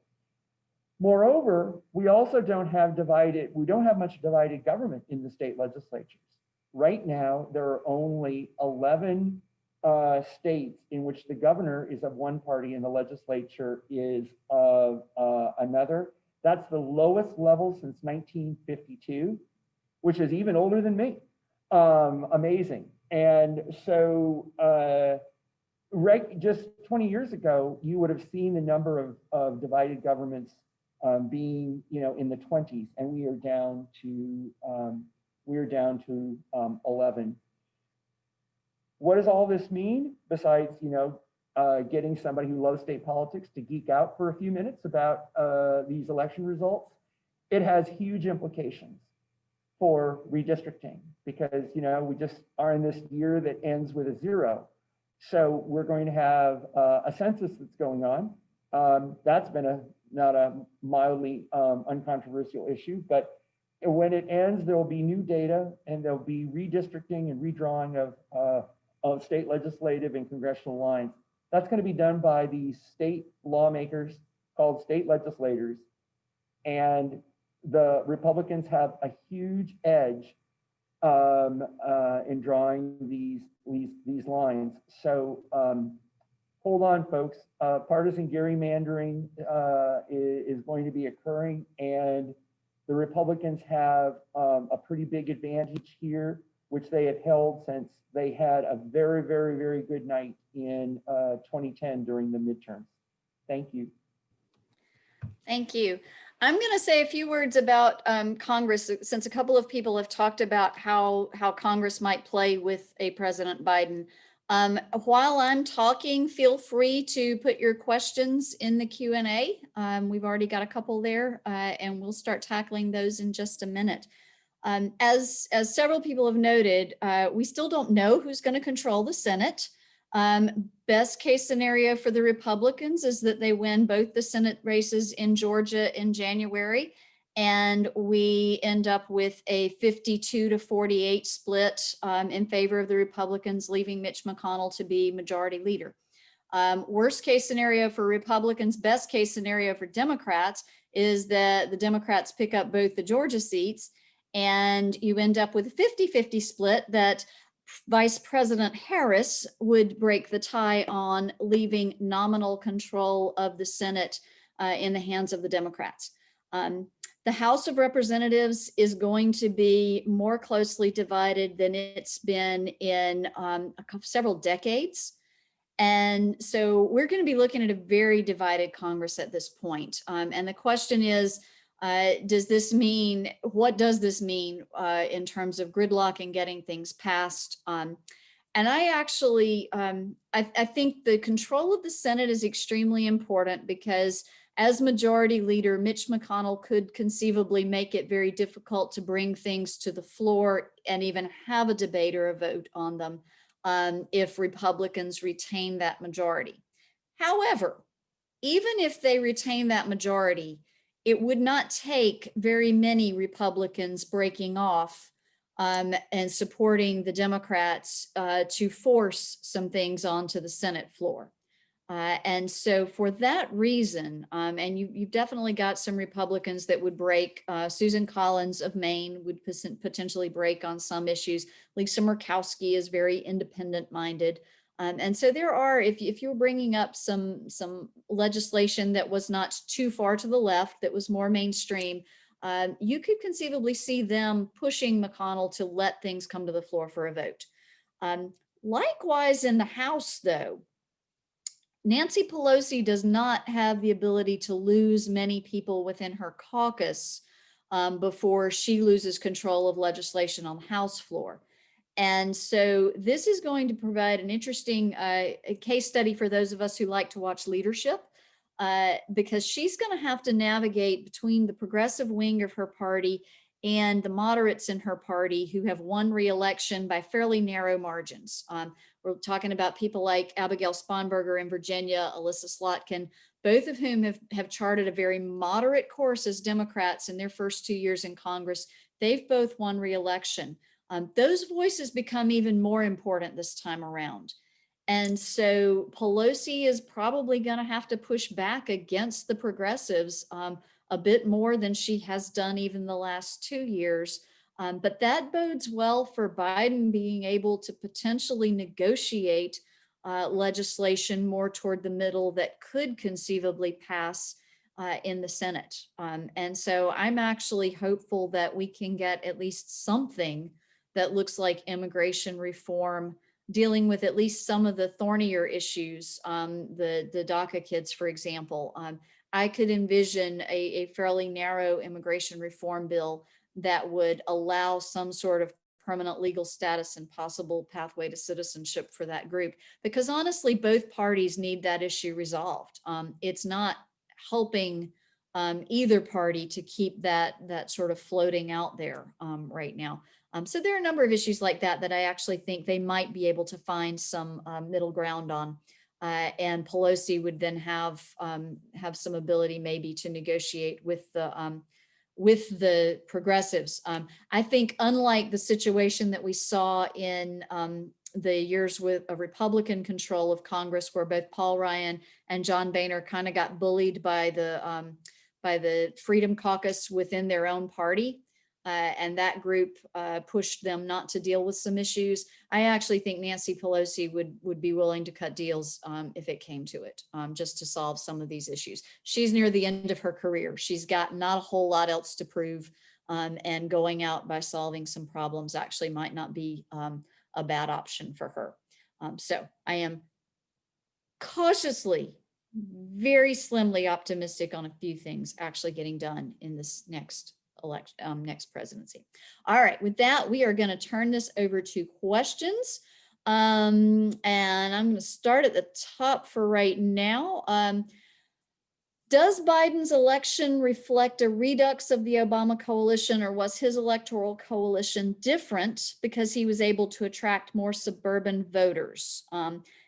Moreover, we also don't have much divided government in the state legislatures. Right now, there are only 11 states in which the governor is of one party and the legislature is of another. That's the lowest level since 1952, which is even older than me. Amazing. And so just 20 years ago, you would have seen the number of divided governments being, in the 20s, and we are down to 11. What does all this mean besides, getting somebody who loves state politics to geek out for a few minutes about these election results? It has huge implications for redistricting because, we just are in this year that ends with a 0. So we're going to have a census that's going on. That's been not a mildly uncontroversial issue, but when it ends, there will be new data and there'll be redistricting and redrawing of state legislative and congressional lines. That's going to be done by these state lawmakers called state legislators. And the Republicans have a huge edge in drawing these lines. So hold on, folks. Partisan gerrymandering is going to be occurring, and the Republicans have a pretty big advantage here, which they have held since they had a very, very, very good night in 2010 during the midterms. Thank you. Thank you. I'm going to say a few words about Congress, since a couple of people have talked about how Congress might play with a President Biden. While I'm talking, feel free to put your questions in the Q&A. We've already got a couple there, and we'll start tackling those in just a minute. As several people have noted, we still don't know who's going to control the Senate. Best case scenario for the Republicans is that they win both the Senate races in Georgia in January, and we end up with a 52-48 split in favor of the Republicans, leaving Mitch McConnell to be majority leader. Worst case scenario for Republicans, best case scenario for Democrats is that the Democrats pick up both the Georgia seats and you end up with a 50-50 split that Vice President Harris would break the tie on, leaving nominal control of the Senate in the hands of the Democrats. The House of Representatives is going to be more closely divided than it's been in several decades. And so we're going to be looking at a very divided Congress at this point. And the question is, what does this mean in terms of gridlock and getting things passed? And I actually, I think the control of the Senate is extremely important because as Majority Leader, Mitch McConnell could conceivably make it very difficult to bring things to the floor and even have a debate or a vote on them if Republicans retain that majority. However, even if they retain that majority, it would not take very many Republicans breaking off and supporting the Democrats to force some things onto the Senate floor. And so for that reason, and you've definitely got some Republicans that would break. Susan Collins of Maine would potentially break on some issues. Lisa Murkowski is very independent minded. And so there are, if you're bringing up some legislation that was not too far to the left, that was more mainstream, you could conceivably see them pushing McConnell to let things come to the floor for a vote. Likewise in the House though, Nancy Pelosi does not have the ability to lose many people within her caucus before she loses control of legislation on the House floor. And so this is going to provide an interesting case study for those of us who like to watch leadership, because she's going to have to navigate between the progressive wing of her party and the moderates in her party who have won re-election by fairly narrow margins. We're talking about people like Abigail Sponberger in Virginia, Alyssa Slotkin, both of whom have charted a very moderate course as Democrats in their first 2 years in Congress. They've both won re-election. Those voices become even more important this time around. And so Pelosi is probably going to have to push back against the progressives a bit more than she has done even the last 2 years. But that bodes well for Biden being able to potentially negotiate legislation more toward the middle that could conceivably pass in the Senate. And so I'm actually hopeful that we can get at least something that looks like immigration reform, dealing with at least some of the thornier issues, the DACA kids, for example. I could envision a fairly narrow immigration reform bill that would allow some sort of permanent legal status and possible pathway to citizenship for that group. Because honestly, both parties need that issue resolved. It's not helping either party to keep that sort of floating out there right now. So there are a number of issues like that I actually think they might be able to find some middle ground on. And Pelosi would then have some ability maybe to negotiate with the progressives. I think unlike the situation that we saw in the years with a Republican control of Congress, where both Paul Ryan and John Boehner kind of got bullied by the Freedom Caucus within their own party, and that group pushed them not to deal with some issues. I actually think Nancy Pelosi would be willing to cut deals if it came to it, just to solve some of these issues. She's near the end of her career. She's got not a whole lot else to prove, and going out by solving some problems actually might not be a bad option for her. So I am cautiously, very slimly optimistic on a few things actually getting done in this next election, next presidency. All right, with that, we are going to turn this over to questions. And I'm going to start at the top for right now. Does Biden's election reflect a redux of the Obama coalition, or was his electoral coalition different because he was able to attract more suburban voters?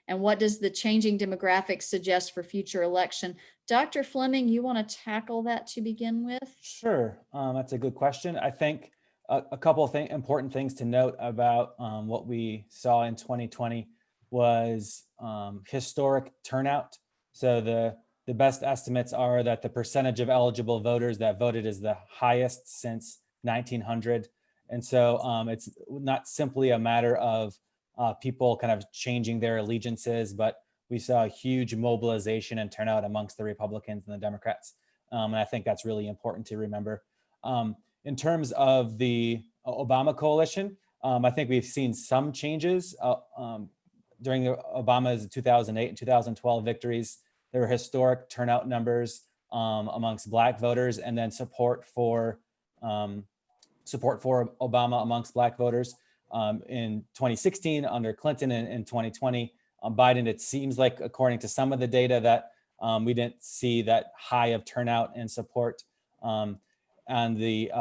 And what does the changing demographics suggest for future election? Dr. Fleming, you want to tackle that to begin with? Sure, that's a good question. I think a couple of important things to note about what we saw in 2020 was historic turnout. So the best estimates are that the percentage of eligible voters that voted is the highest since 1900. And so it's not simply a matter of people kind of changing their allegiances, but we saw a huge mobilization and turnout amongst the Republicans and the Democrats. And I think that's really important to remember. In terms of the Obama coalition, I think we've seen some changes during Obama's 2008 and 2012 victories. There were historic turnout numbers amongst Black voters, and then support for Obama amongst Black voters. In 2016 under Clinton, and in 2020 Biden, it seems like, according to some of the data, that we didn't see that high of turnout and support. And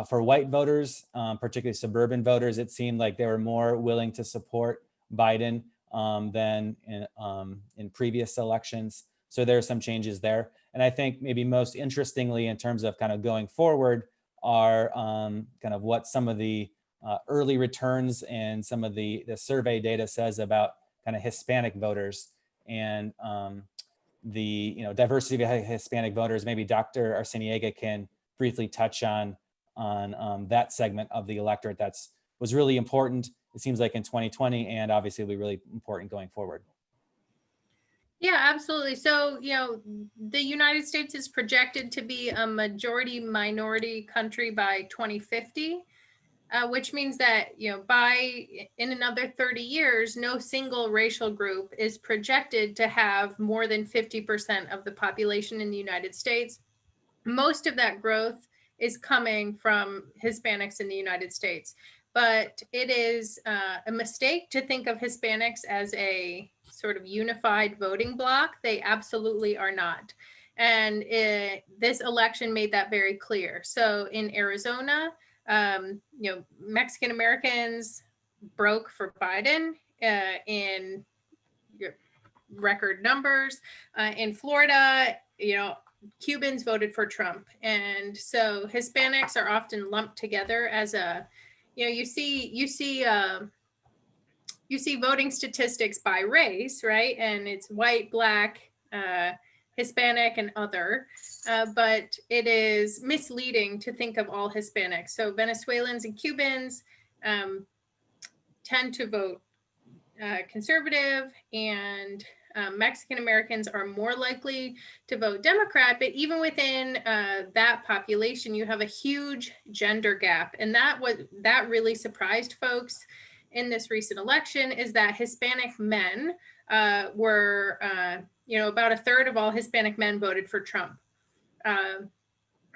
for white voters, particularly suburban voters, it seemed like they were more willing to support Biden than in previous elections. So there are some changes there. And I think maybe most interestingly, in terms of kind of going forward, are kind of what some of the early returns and some of the survey data says about kind of Hispanic voters and the diversity of Hispanic voters. Maybe Dr. Arciniega can briefly touch on that segment of the electorate was really important, it seems like, in 2020, and obviously will be really important going forward. Yeah, absolutely. So, the United States is projected to be a majority minority country by 2050, which means that, in another 30 years, no single racial group is projected to have more than 50% of the population in the United States. Most of that growth is coming from Hispanics in the United States. But it is a mistake to think of Hispanics as a sort of unified voting bloc. They absolutely are not. And this election made that very clear. So in Arizona, Mexican Americans broke for Biden in record numbers. In Florida, Cubans voted for Trump. And so Hispanics are often lumped together as you see voting statistics by race, right? And it's white, Black, Hispanic, and other, but it is misleading to think of all Hispanics. So Venezuelans and Cubans tend to vote conservative, and Mexican Americans are more likely to vote Democrat. But even within that population, you have a huge gender gap. And that really surprised folks in this recent election, is that Hispanic men were, about a third of all Hispanic men voted for Trump.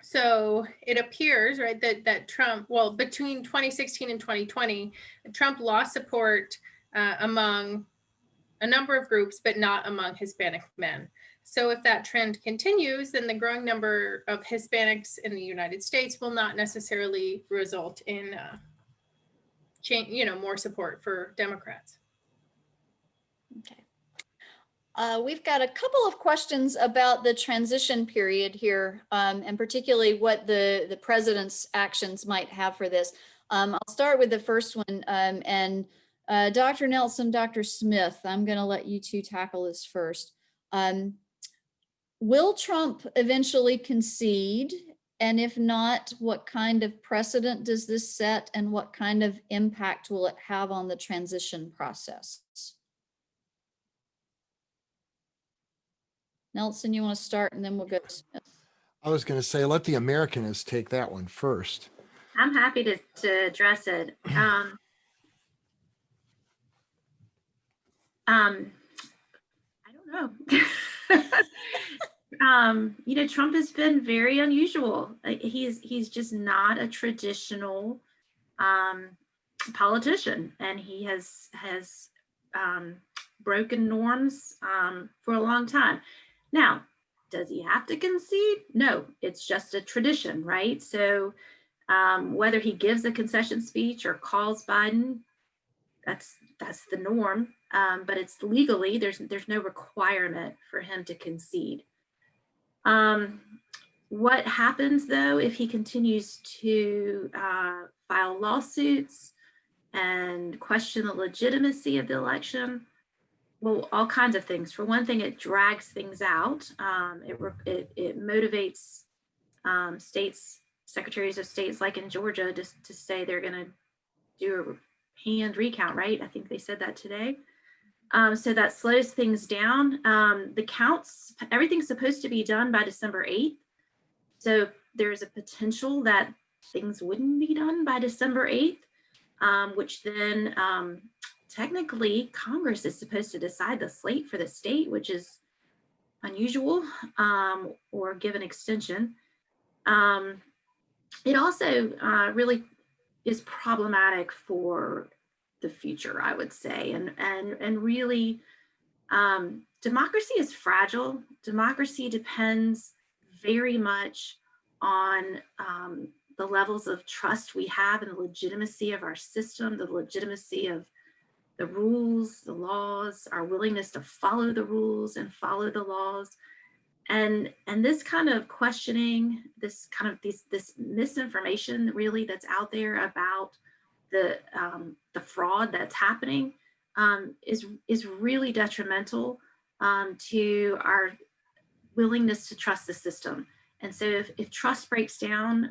So it appears, right, that Trump, between 2016 and 2020, Trump lost support among a number of groups, but not among Hispanic men. So if that trend continues, then the growing number of Hispanics in the United States will not necessarily result in more support for Democrats. Okay. We've got a couple of questions about the transition period here, and particularly what the president's actions might have for this. I'll start with the first one, and Dr. Nelson, Dr. Smith, I'm going to let you two tackle this first. Will Trump eventually concede? And if not, what kind of precedent does this set, and what kind of impact will it have on the transition process? Nelson, you want to start, and then we'll go to Smith. I was going to say, let the Americanists take that one first. I'm happy to address it. I don't know. Trump has been very unusual. He's just not a traditional politician, and he has broken norms for a long time. Now, does he have to concede? No, it's just a tradition, right? So whether he gives a concession speech or calls Biden, that's the norm. But it's legally, there's no requirement for him to concede. What happens though if he continues to file lawsuits and question the legitimacy of the election? well, all kinds of things. For one thing, it drags things out. It motivates states, secretaries of states like in Georgia, just to say they're going to do a hand recount, right? I think they said that today. So that slows things down. The counts, everything's supposed to be done by December 8th. So there's a potential that things wouldn't be done by December 8th, which then technically Congress is supposed to decide the slate for the state, which is unusual, or give an extension. It also really is problematic for the future, I would say, and really, democracy is fragile. Democracy depends very much on the levels of trust we have in the legitimacy of our system, the legitimacy of the rules, the laws, our willingness to follow the rules and follow the laws. And this kind of questioning, this misinformation really that's out there about the fraud that's happening is really detrimental to our willingness to trust the system. And so if trust breaks down,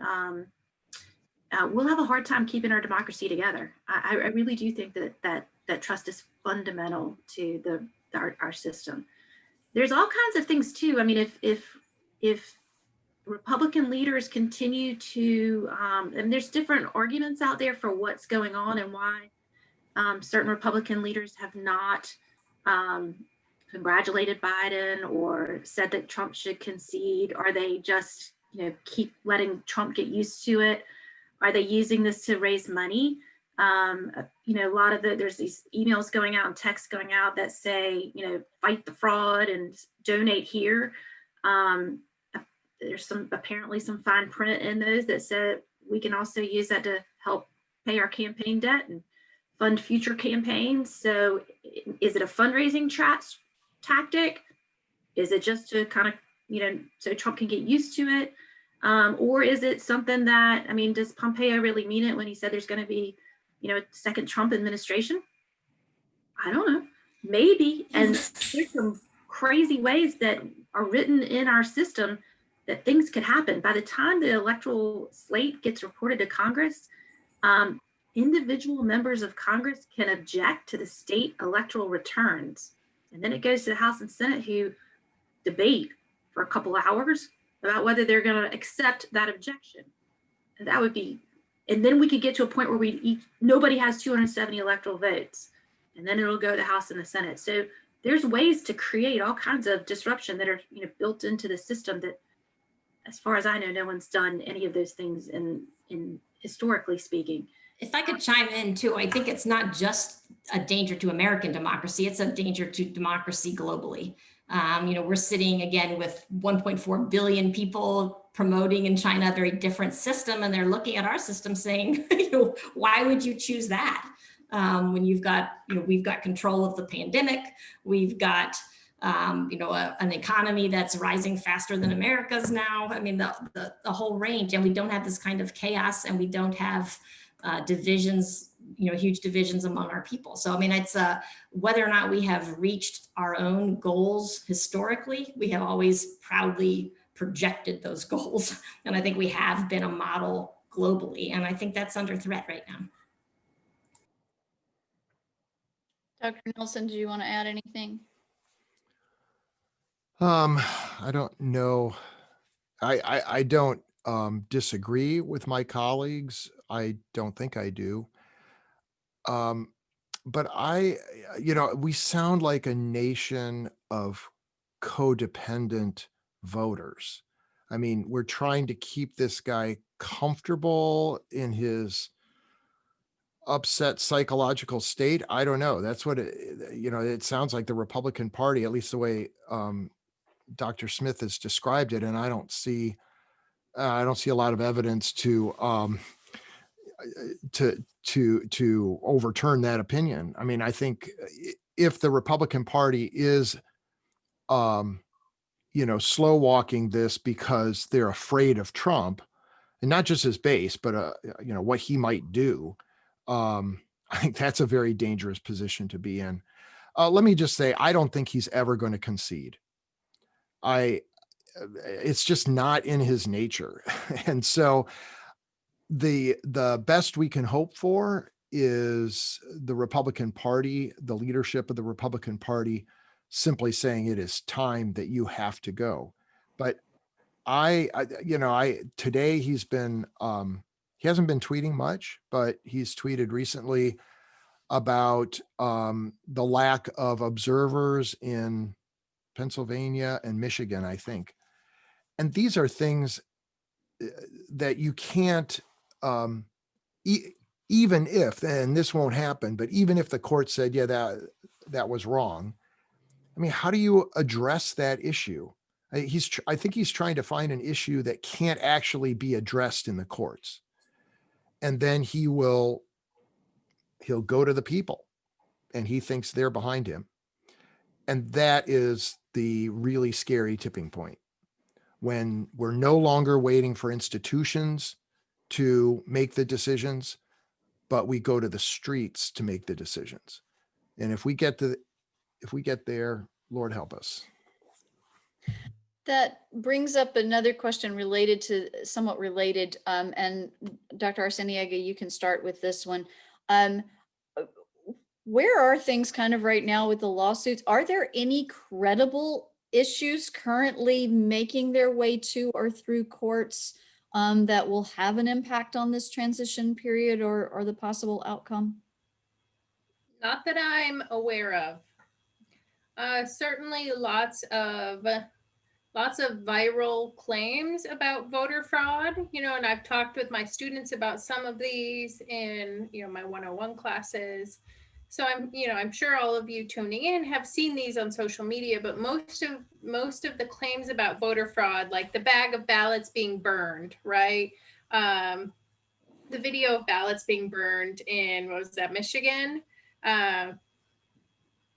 we'll have a hard time keeping our democracy together. I really do think that trust is fundamental to our system. There's all kinds of things too. I mean, if Republican leaders continue to, and there's different arguments out there for what's going on and why certain Republican leaders have not congratulated Biden or said that Trump should concede. Are they just, keep letting Trump get used to it? Are they using this to raise money? A lot of there's these emails going out and texts going out that say, fight the fraud and donate here. There's apparently some fine print in those that said we can also use that to help pay our campaign debt and fund future campaigns. So is it a fundraising tactic? Is it just to kind of, so Trump can get used to it? Or is it something that, does Pompeo really mean it when he said there's going to be, a second Trump administration? I don't know, maybe. And there's some crazy ways that are written in our system that things could happen. By the time the electoral slate gets reported to Congress, individual members of Congress can object to the state electoral returns. And then it goes to the House and Senate, who debate for a couple of hours about whether they're going to accept that objection. And that would be, and then we could get to a point where nobody has 270 electoral votes, and then it'll go to the House and the Senate. So there's ways to create all kinds of disruption that are built into the system that, as far as I know, no one's done any of those things in historically speaking. If I could chime in too, I think it's not just a danger to American democracy, it's a danger to democracy globally. We're sitting again with 1.4 billion people promoting in China a very different system, and they're looking at our system saying, why would you choose that? When you've got, we've got control of the pandemic, we've got, an economy that's rising faster than America's now. The whole range, and we don't have this kind of chaos, and we don't have divisions, huge divisions among our people. So, it's whether or not we have reached our own goals historically, we have always proudly projected those goals. And I think we have been a model globally. And I think that's under threat right now. Dr. Nelson, do you want to add anything? I don't know. I don't disagree with my colleagues. I don't think I do. But we sound like a nation of codependent voters. We're trying to keep this guy comfortable in his upset psychological state. I don't know. That's what it sounds like, the Republican Party, at least the way Dr. Smith has described it. And I don't see a lot of evidence to overturn that opinion. I think if the Republican Party is, slow walking this because they're afraid of Trump, and not just his base, but what he might do, I think that's a very dangerous position to be in. Let me just say, I don't think he's ever going to concede. It's just not in his nature. And so the best we can hope for is the Republican Party, the leadership of the Republican Party, simply saying it is time that you have to go. But today he's been, he hasn't been tweeting much, but he's tweeted recently about the lack of observers in Pennsylvania and Michigan, I think. And these are things that you can't, even if, and this won't happen, but even if the court said, yeah, that was wrong. I mean, how do you address that issue? I think he's trying to find an issue that can't actually be addressed in the courts. And then he'll go to the people and he thinks they're behind him. And that is the really scary tipping point, when we're no longer waiting for institutions to make the decisions, but we go to the streets to make the decisions. And if we get there, Lord help us. That brings up another question somewhat related, and Dr. Arciniega, you can start with this one. Where are things kind of right now with the lawsuits? Are there any credible issues currently making their way to or through courts that will have an impact on this transition period or the possible outcome? Not that I'm aware of. Certainly lots of viral claims about voter fraud, and I've talked with my students about some of these in, my 101 classes. So I'm sure all of you tuning in have seen these on social media, but most of the claims about voter fraud, like the bag of ballots being burned, right? The video of ballots being burned in, what was that, Michigan?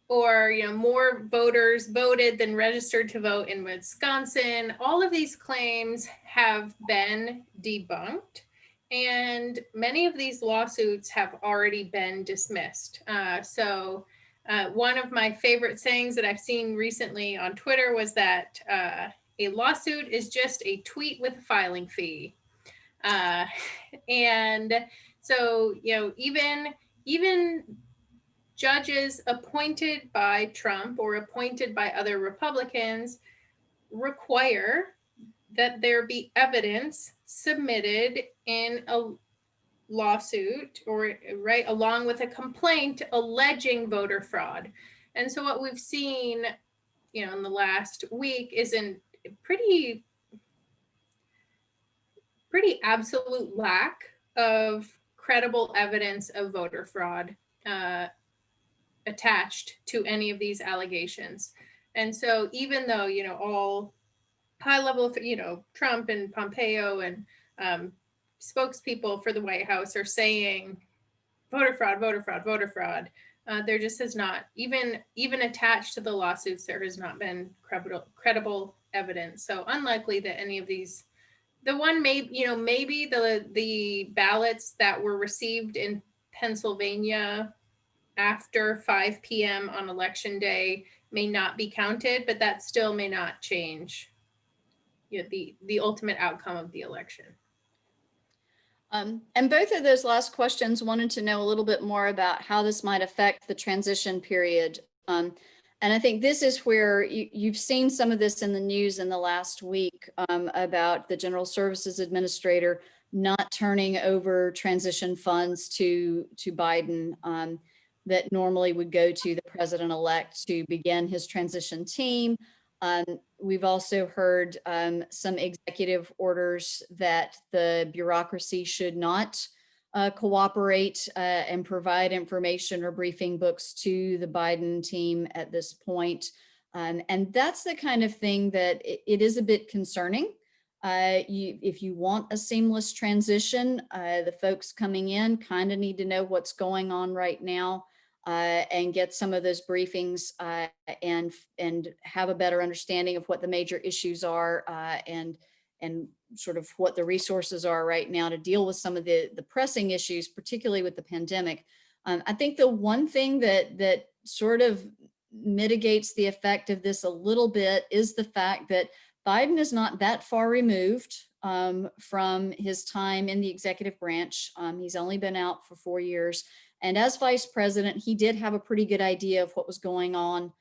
Or more voters voted than registered to vote in Wisconsin. All of these claims have been debunked, and many of these lawsuits have already been dismissed. So one of my favorite sayings that I've seen recently on Twitter was that a lawsuit is just a tweet with a filing fee. And so even judges appointed by Trump or appointed by other Republicans require that there be evidence submitted in a lawsuit, or right along with a complaint alleging voter fraud. And so what we've seen, in the last week is a pretty absolute lack of credible evidence of voter fraud attached to any of these allegations. And so even though, all high level, Trump and Pompeo and spokespeople for the White House are saying voter fraud, voter fraud, voter fraud, there just has not, even attached to the lawsuits, there has not been credible evidence. So unlikely that any of these, maybe the ballots that were received in Pennsylvania after 5 p.m. on election day may not be counted, but that still may not change the ultimate outcome of the election. And both of those last questions wanted to know a little bit more about how this might affect the transition period. And I think this is where you've seen some of this in the news in the last week about the General Services Administrator not turning over transition funds to Biden that normally would go to the president-elect to begin his transition team. We've also heard some executive orders that the bureaucracy should not cooperate and provide information or briefing books to the Biden team at this point. And that's the kind of thing that it is a bit concerning. If you want a seamless transition, the folks coming in kind of need to know what's going on right now. And get some of those briefings and have a better understanding of what the major issues are and sort of what the resources are right now to deal with some of the pressing issues, particularly with the pandemic. I think the one thing that sort of mitigates the effect of this a little bit is the fact that Biden is not that far removed from his time in the executive branch. He's only been out for 4 years. And as vice president, he did have a pretty good idea of what was going on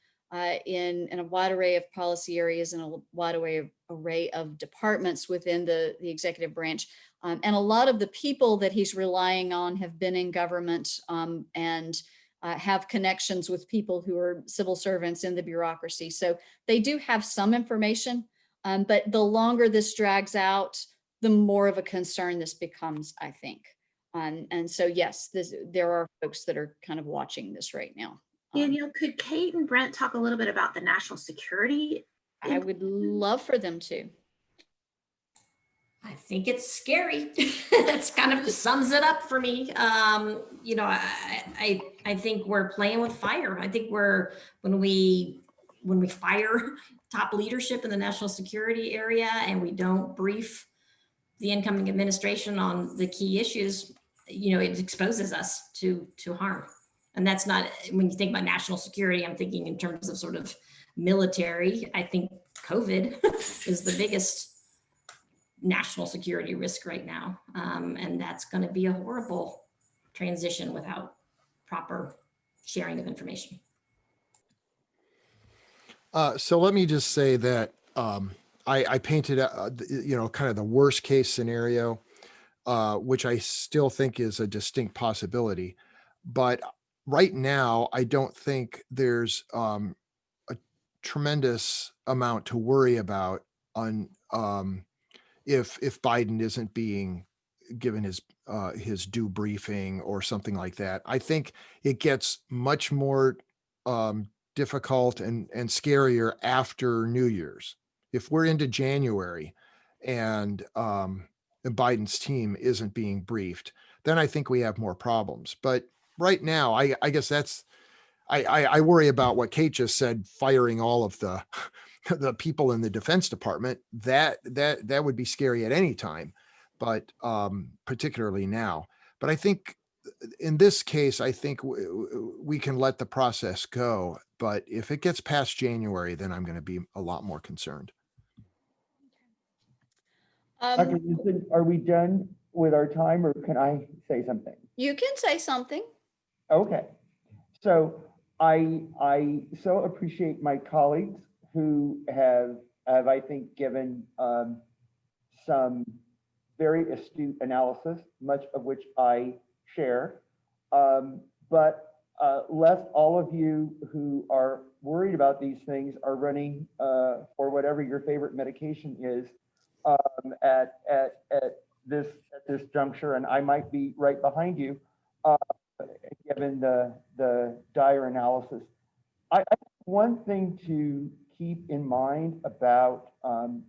in a wide array of policy areas and a wide array of departments within the executive branch. And a lot of the people that he's relying on have been in government and have connections with people who are civil servants in the bureaucracy. So they do have some information, but the longer this drags out, the more of a concern this becomes, I think. And so, yes, there are folks that are kind of watching this right now. Danielle, could Kate and Brent talk a little bit about the national security? I would love for them to. I think it's scary. That's kind of sums it up for me. You know, I think we're playing with fire. I think when we fire top leadership in the national security area and we don't brief the incoming administration on the key issues, you know, it exposes us to harm. And that's not, when you think about national security, I'm thinking in terms of sort of military. I think COVID is the biggest national security risk right now. And that's going to be a horrible transition without proper sharing of information. So let me just say that I painted, you know, kind of the worst case scenario, which I still think is a distinct possibility. But right now, I don't think there's a tremendous amount to worry about on if Biden isn't being given his due briefing or something like that. I think it gets much more difficult and scarier after New Year's. If we're into January and Biden's team isn't being briefed, then I think we have more problems. But right now, I guess that's, I worry about what Kate just said, firing all of the the people in the Defense Department. That would be scary at any time, but particularly now. But I think in this case, I think we can let the process go. But if it gets past January, then I'm going to be a lot more concerned. Dr. Newsom, are we done with our time, or can I say something? You can say something. Okay. So I so appreciate my colleagues who have I think given some very astute analysis, much of which I share. But lest all of you who are worried about these things are running for whatever your favorite medication is at this juncture, and I might be right behind you, given the dire analysis. I one thing to keep in mind about President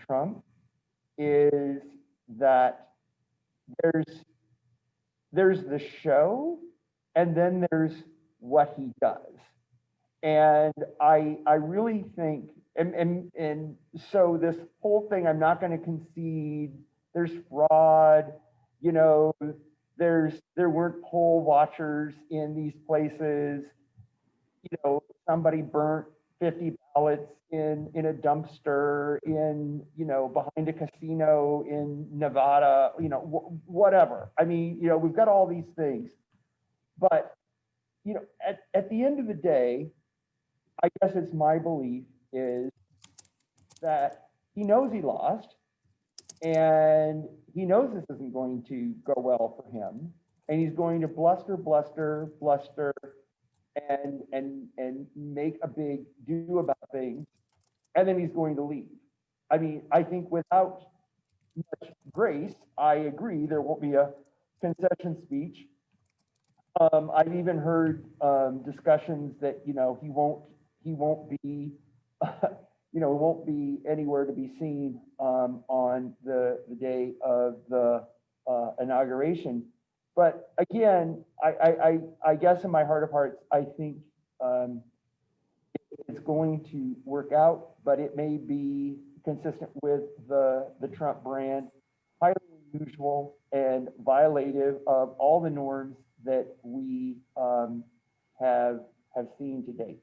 Trump is that there's the show, and then there's what he does. And I really think, and so this whole thing, I'm not going to concede, there's fraud, you know, there weren't poll watchers in these places, you know, somebody burnt 50 ballots in a dumpster in, you know, behind a casino in Nevada, you know, whatever. I mean, you know, we've got all these things, but, you know, at the end of the day, I guess it's my belief is that he knows he lost, and he knows this isn't going to go well for him, and he's going to bluster, and make a big do about things, and then he's going to leave. I mean, I think without much grace, I agree there won't be a concession speech. I've even heard discussions that, you know, he won't be you know, won't be anywhere to be seen on the day of the inauguration. But again, I guess in my heart of hearts, I think it's going to work out, but it may be consistent with the Trump brand, highly unusual and violative of all the norms that we have seen to date.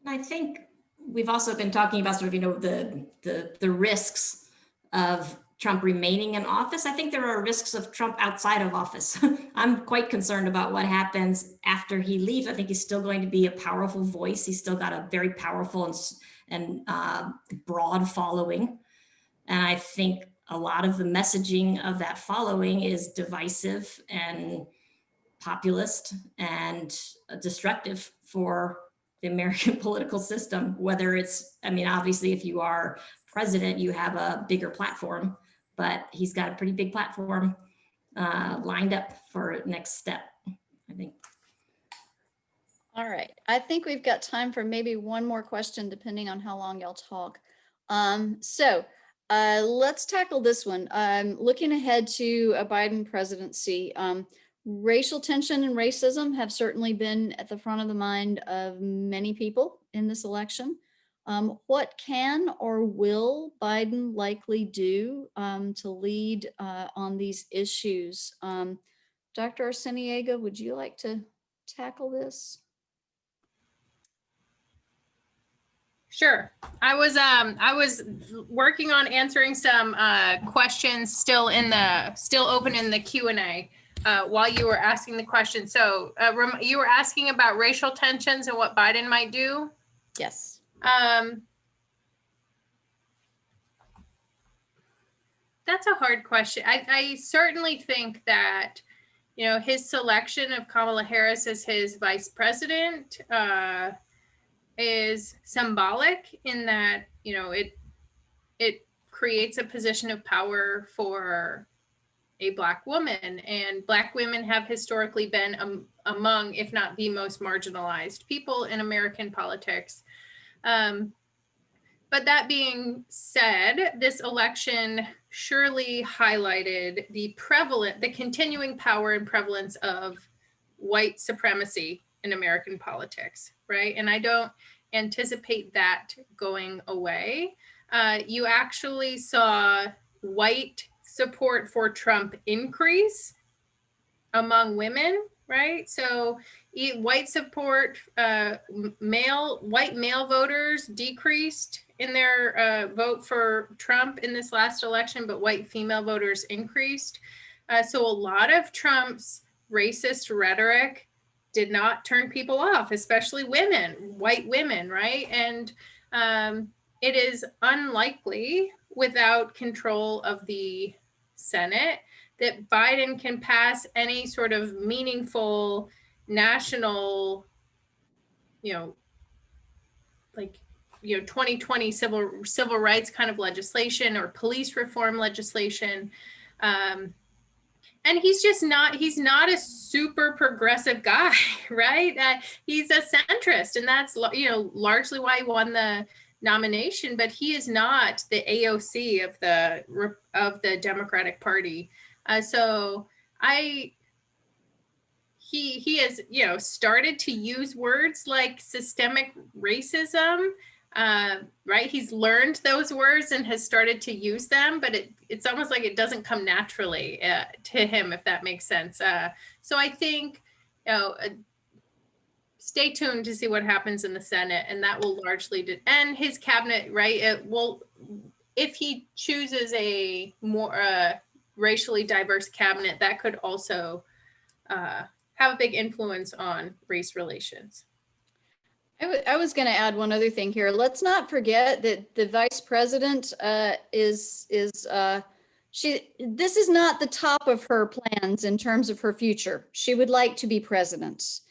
And I think we've also been talking about sort of, the risks of Trump remaining in office. I think there are risks of Trump outside of office. I'm quite concerned about what happens after he leaves. I think he's still going to be a powerful voice. He's still got a very powerful and broad following. And I think a lot of the messaging of that following is divisive and populist and destructive for the American political system, whether it's, obviously if you are president, you have a bigger platform, but he's got a pretty big platform lined up for next step, I think. All right, I think we've got time for maybe one more question, depending on how long y'all talk. Let's tackle this one. Looking ahead to a Biden presidency, racial tension and racism have certainly been at the front of the mind of many people in this election. What can or will Biden likely do to lead on these issues? Dr. Arciniega, would you like to tackle this? Sure. I was working on answering some questions still open in the Q&A while you were asking the question. So you were asking about racial tensions and what Biden might do? Yes. That's a hard question. I certainly think that, his selection of Kamala Harris as his vice president is symbolic in that, it creates a position of power for a Black woman, and Black women have historically been among, if not the most marginalized people in American politics. But that being said, this election surely highlighted the continuing power and prevalence of white supremacy in American politics, right? And I don't anticipate that going away. You actually saw white support for Trump increase among women, right? So white support, white male voters decreased in their vote for Trump in this last election, but white female voters increased. So a lot of Trump's racist rhetoric did not turn people off, especially women, white women, right? And it is unlikely, without control of the Senate, that Biden can pass any sort of meaningful national, 2020 civil rights kind of legislation or police reform legislation. And he's not a super progressive guy, right? He's a centrist, and that's, largely why he won the nomination, but he is not the AOC of the Democratic Party. So he has, started to use words like systemic racism, right? He's learned those words and has started to use them, but it's almost like it doesn't come naturally to him, if that makes sense. So I think, stay tuned to see what happens in the Senate, and that will largely and his cabinet, right? If he chooses a more racially diverse cabinet, that could also have a big influence on race relations. I was going to add one other thing here. Let's not forget that the vice president this is not the top of her plans in terms of her future. She would like to be president.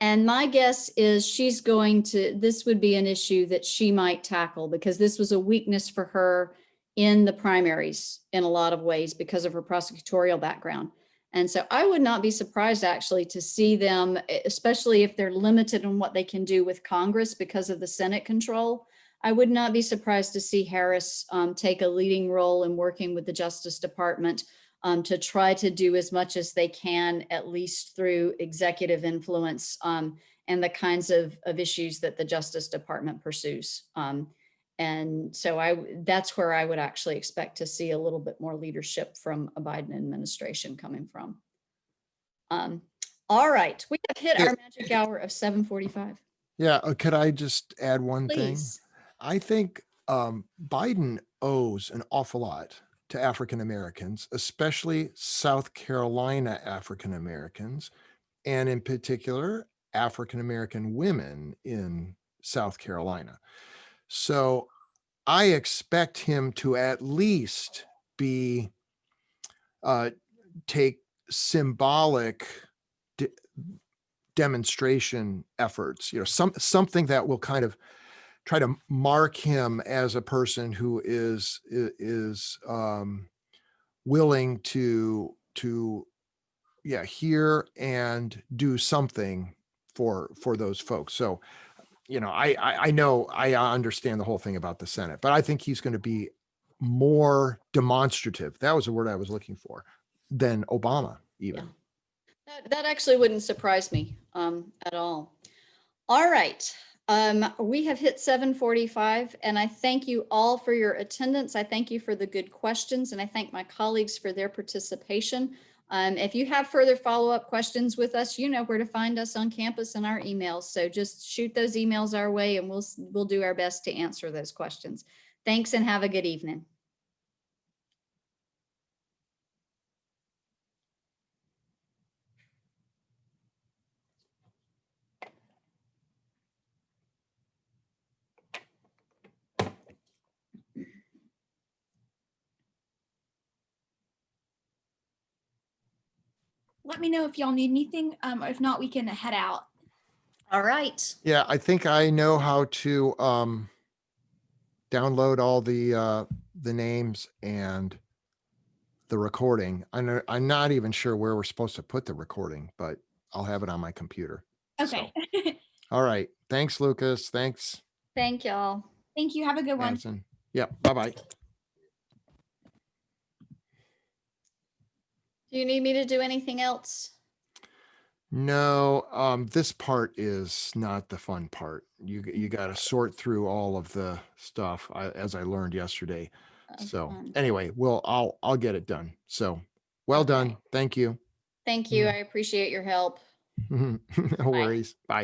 And my guess is this would be an issue that she might tackle, because this was a weakness for her in the primaries in a lot of ways because of her prosecutorial background. And so I would not be surprised actually to see them, especially if they're limited on what they can do with Congress because of the Senate control. I would not be surprised to see Harris take a leading role in working with the Justice Department to try to do as much as they can, at least through executive influence and the kinds of issues that the Justice Department pursues. And so that's where I would actually expect to see a little bit more leadership from a Biden administration coming from. All right, we have hit Yeah. our magic hour of 7:45. Yeah, could I just add one thing? Please. I think Biden owes an awful lot to African Americans, especially South Carolina African Americans, and in particular, African American women in South Carolina. So I expect him to at least be take symbolic demonstration efforts, something that will kind of try to mark him as a person who is willing to hear and do something for those folks. So I know I understand the whole thing about the Senate, but I think he's going to be more demonstrative. That was the word I was looking for, than Obama even. Yeah. That actually wouldn't surprise me at all. All right. We have hit 7:45, and I thank you all for your attendance. I thank you for the good questions, and I thank my colleagues for their participation. If you have further follow-up questions with us, you know where to find us on campus and our emails. So just shoot those emails our way, and we'll do our best to answer those questions. Thanks, and have a good evening. Let me know if y'all need anything. If not, we can head out. All right. Yeah, I think I know how to download all the names and the recording. I'm not even sure where we're supposed to put the recording, but I'll have it on my computer. Okay. So, all right. Thanks, Lucas. Thanks, Thank y'all. Thank you. Have a good one. Hanson. Yeah. Bye-bye. Do you need me to do anything else? No, this part is not the fun part. You got to sort through all of the stuff, as I learned yesterday. So Fun. anyway, I'll get it done. So well Okay. done. Thank you. Thank you. I appreciate your help. No worries. Bye.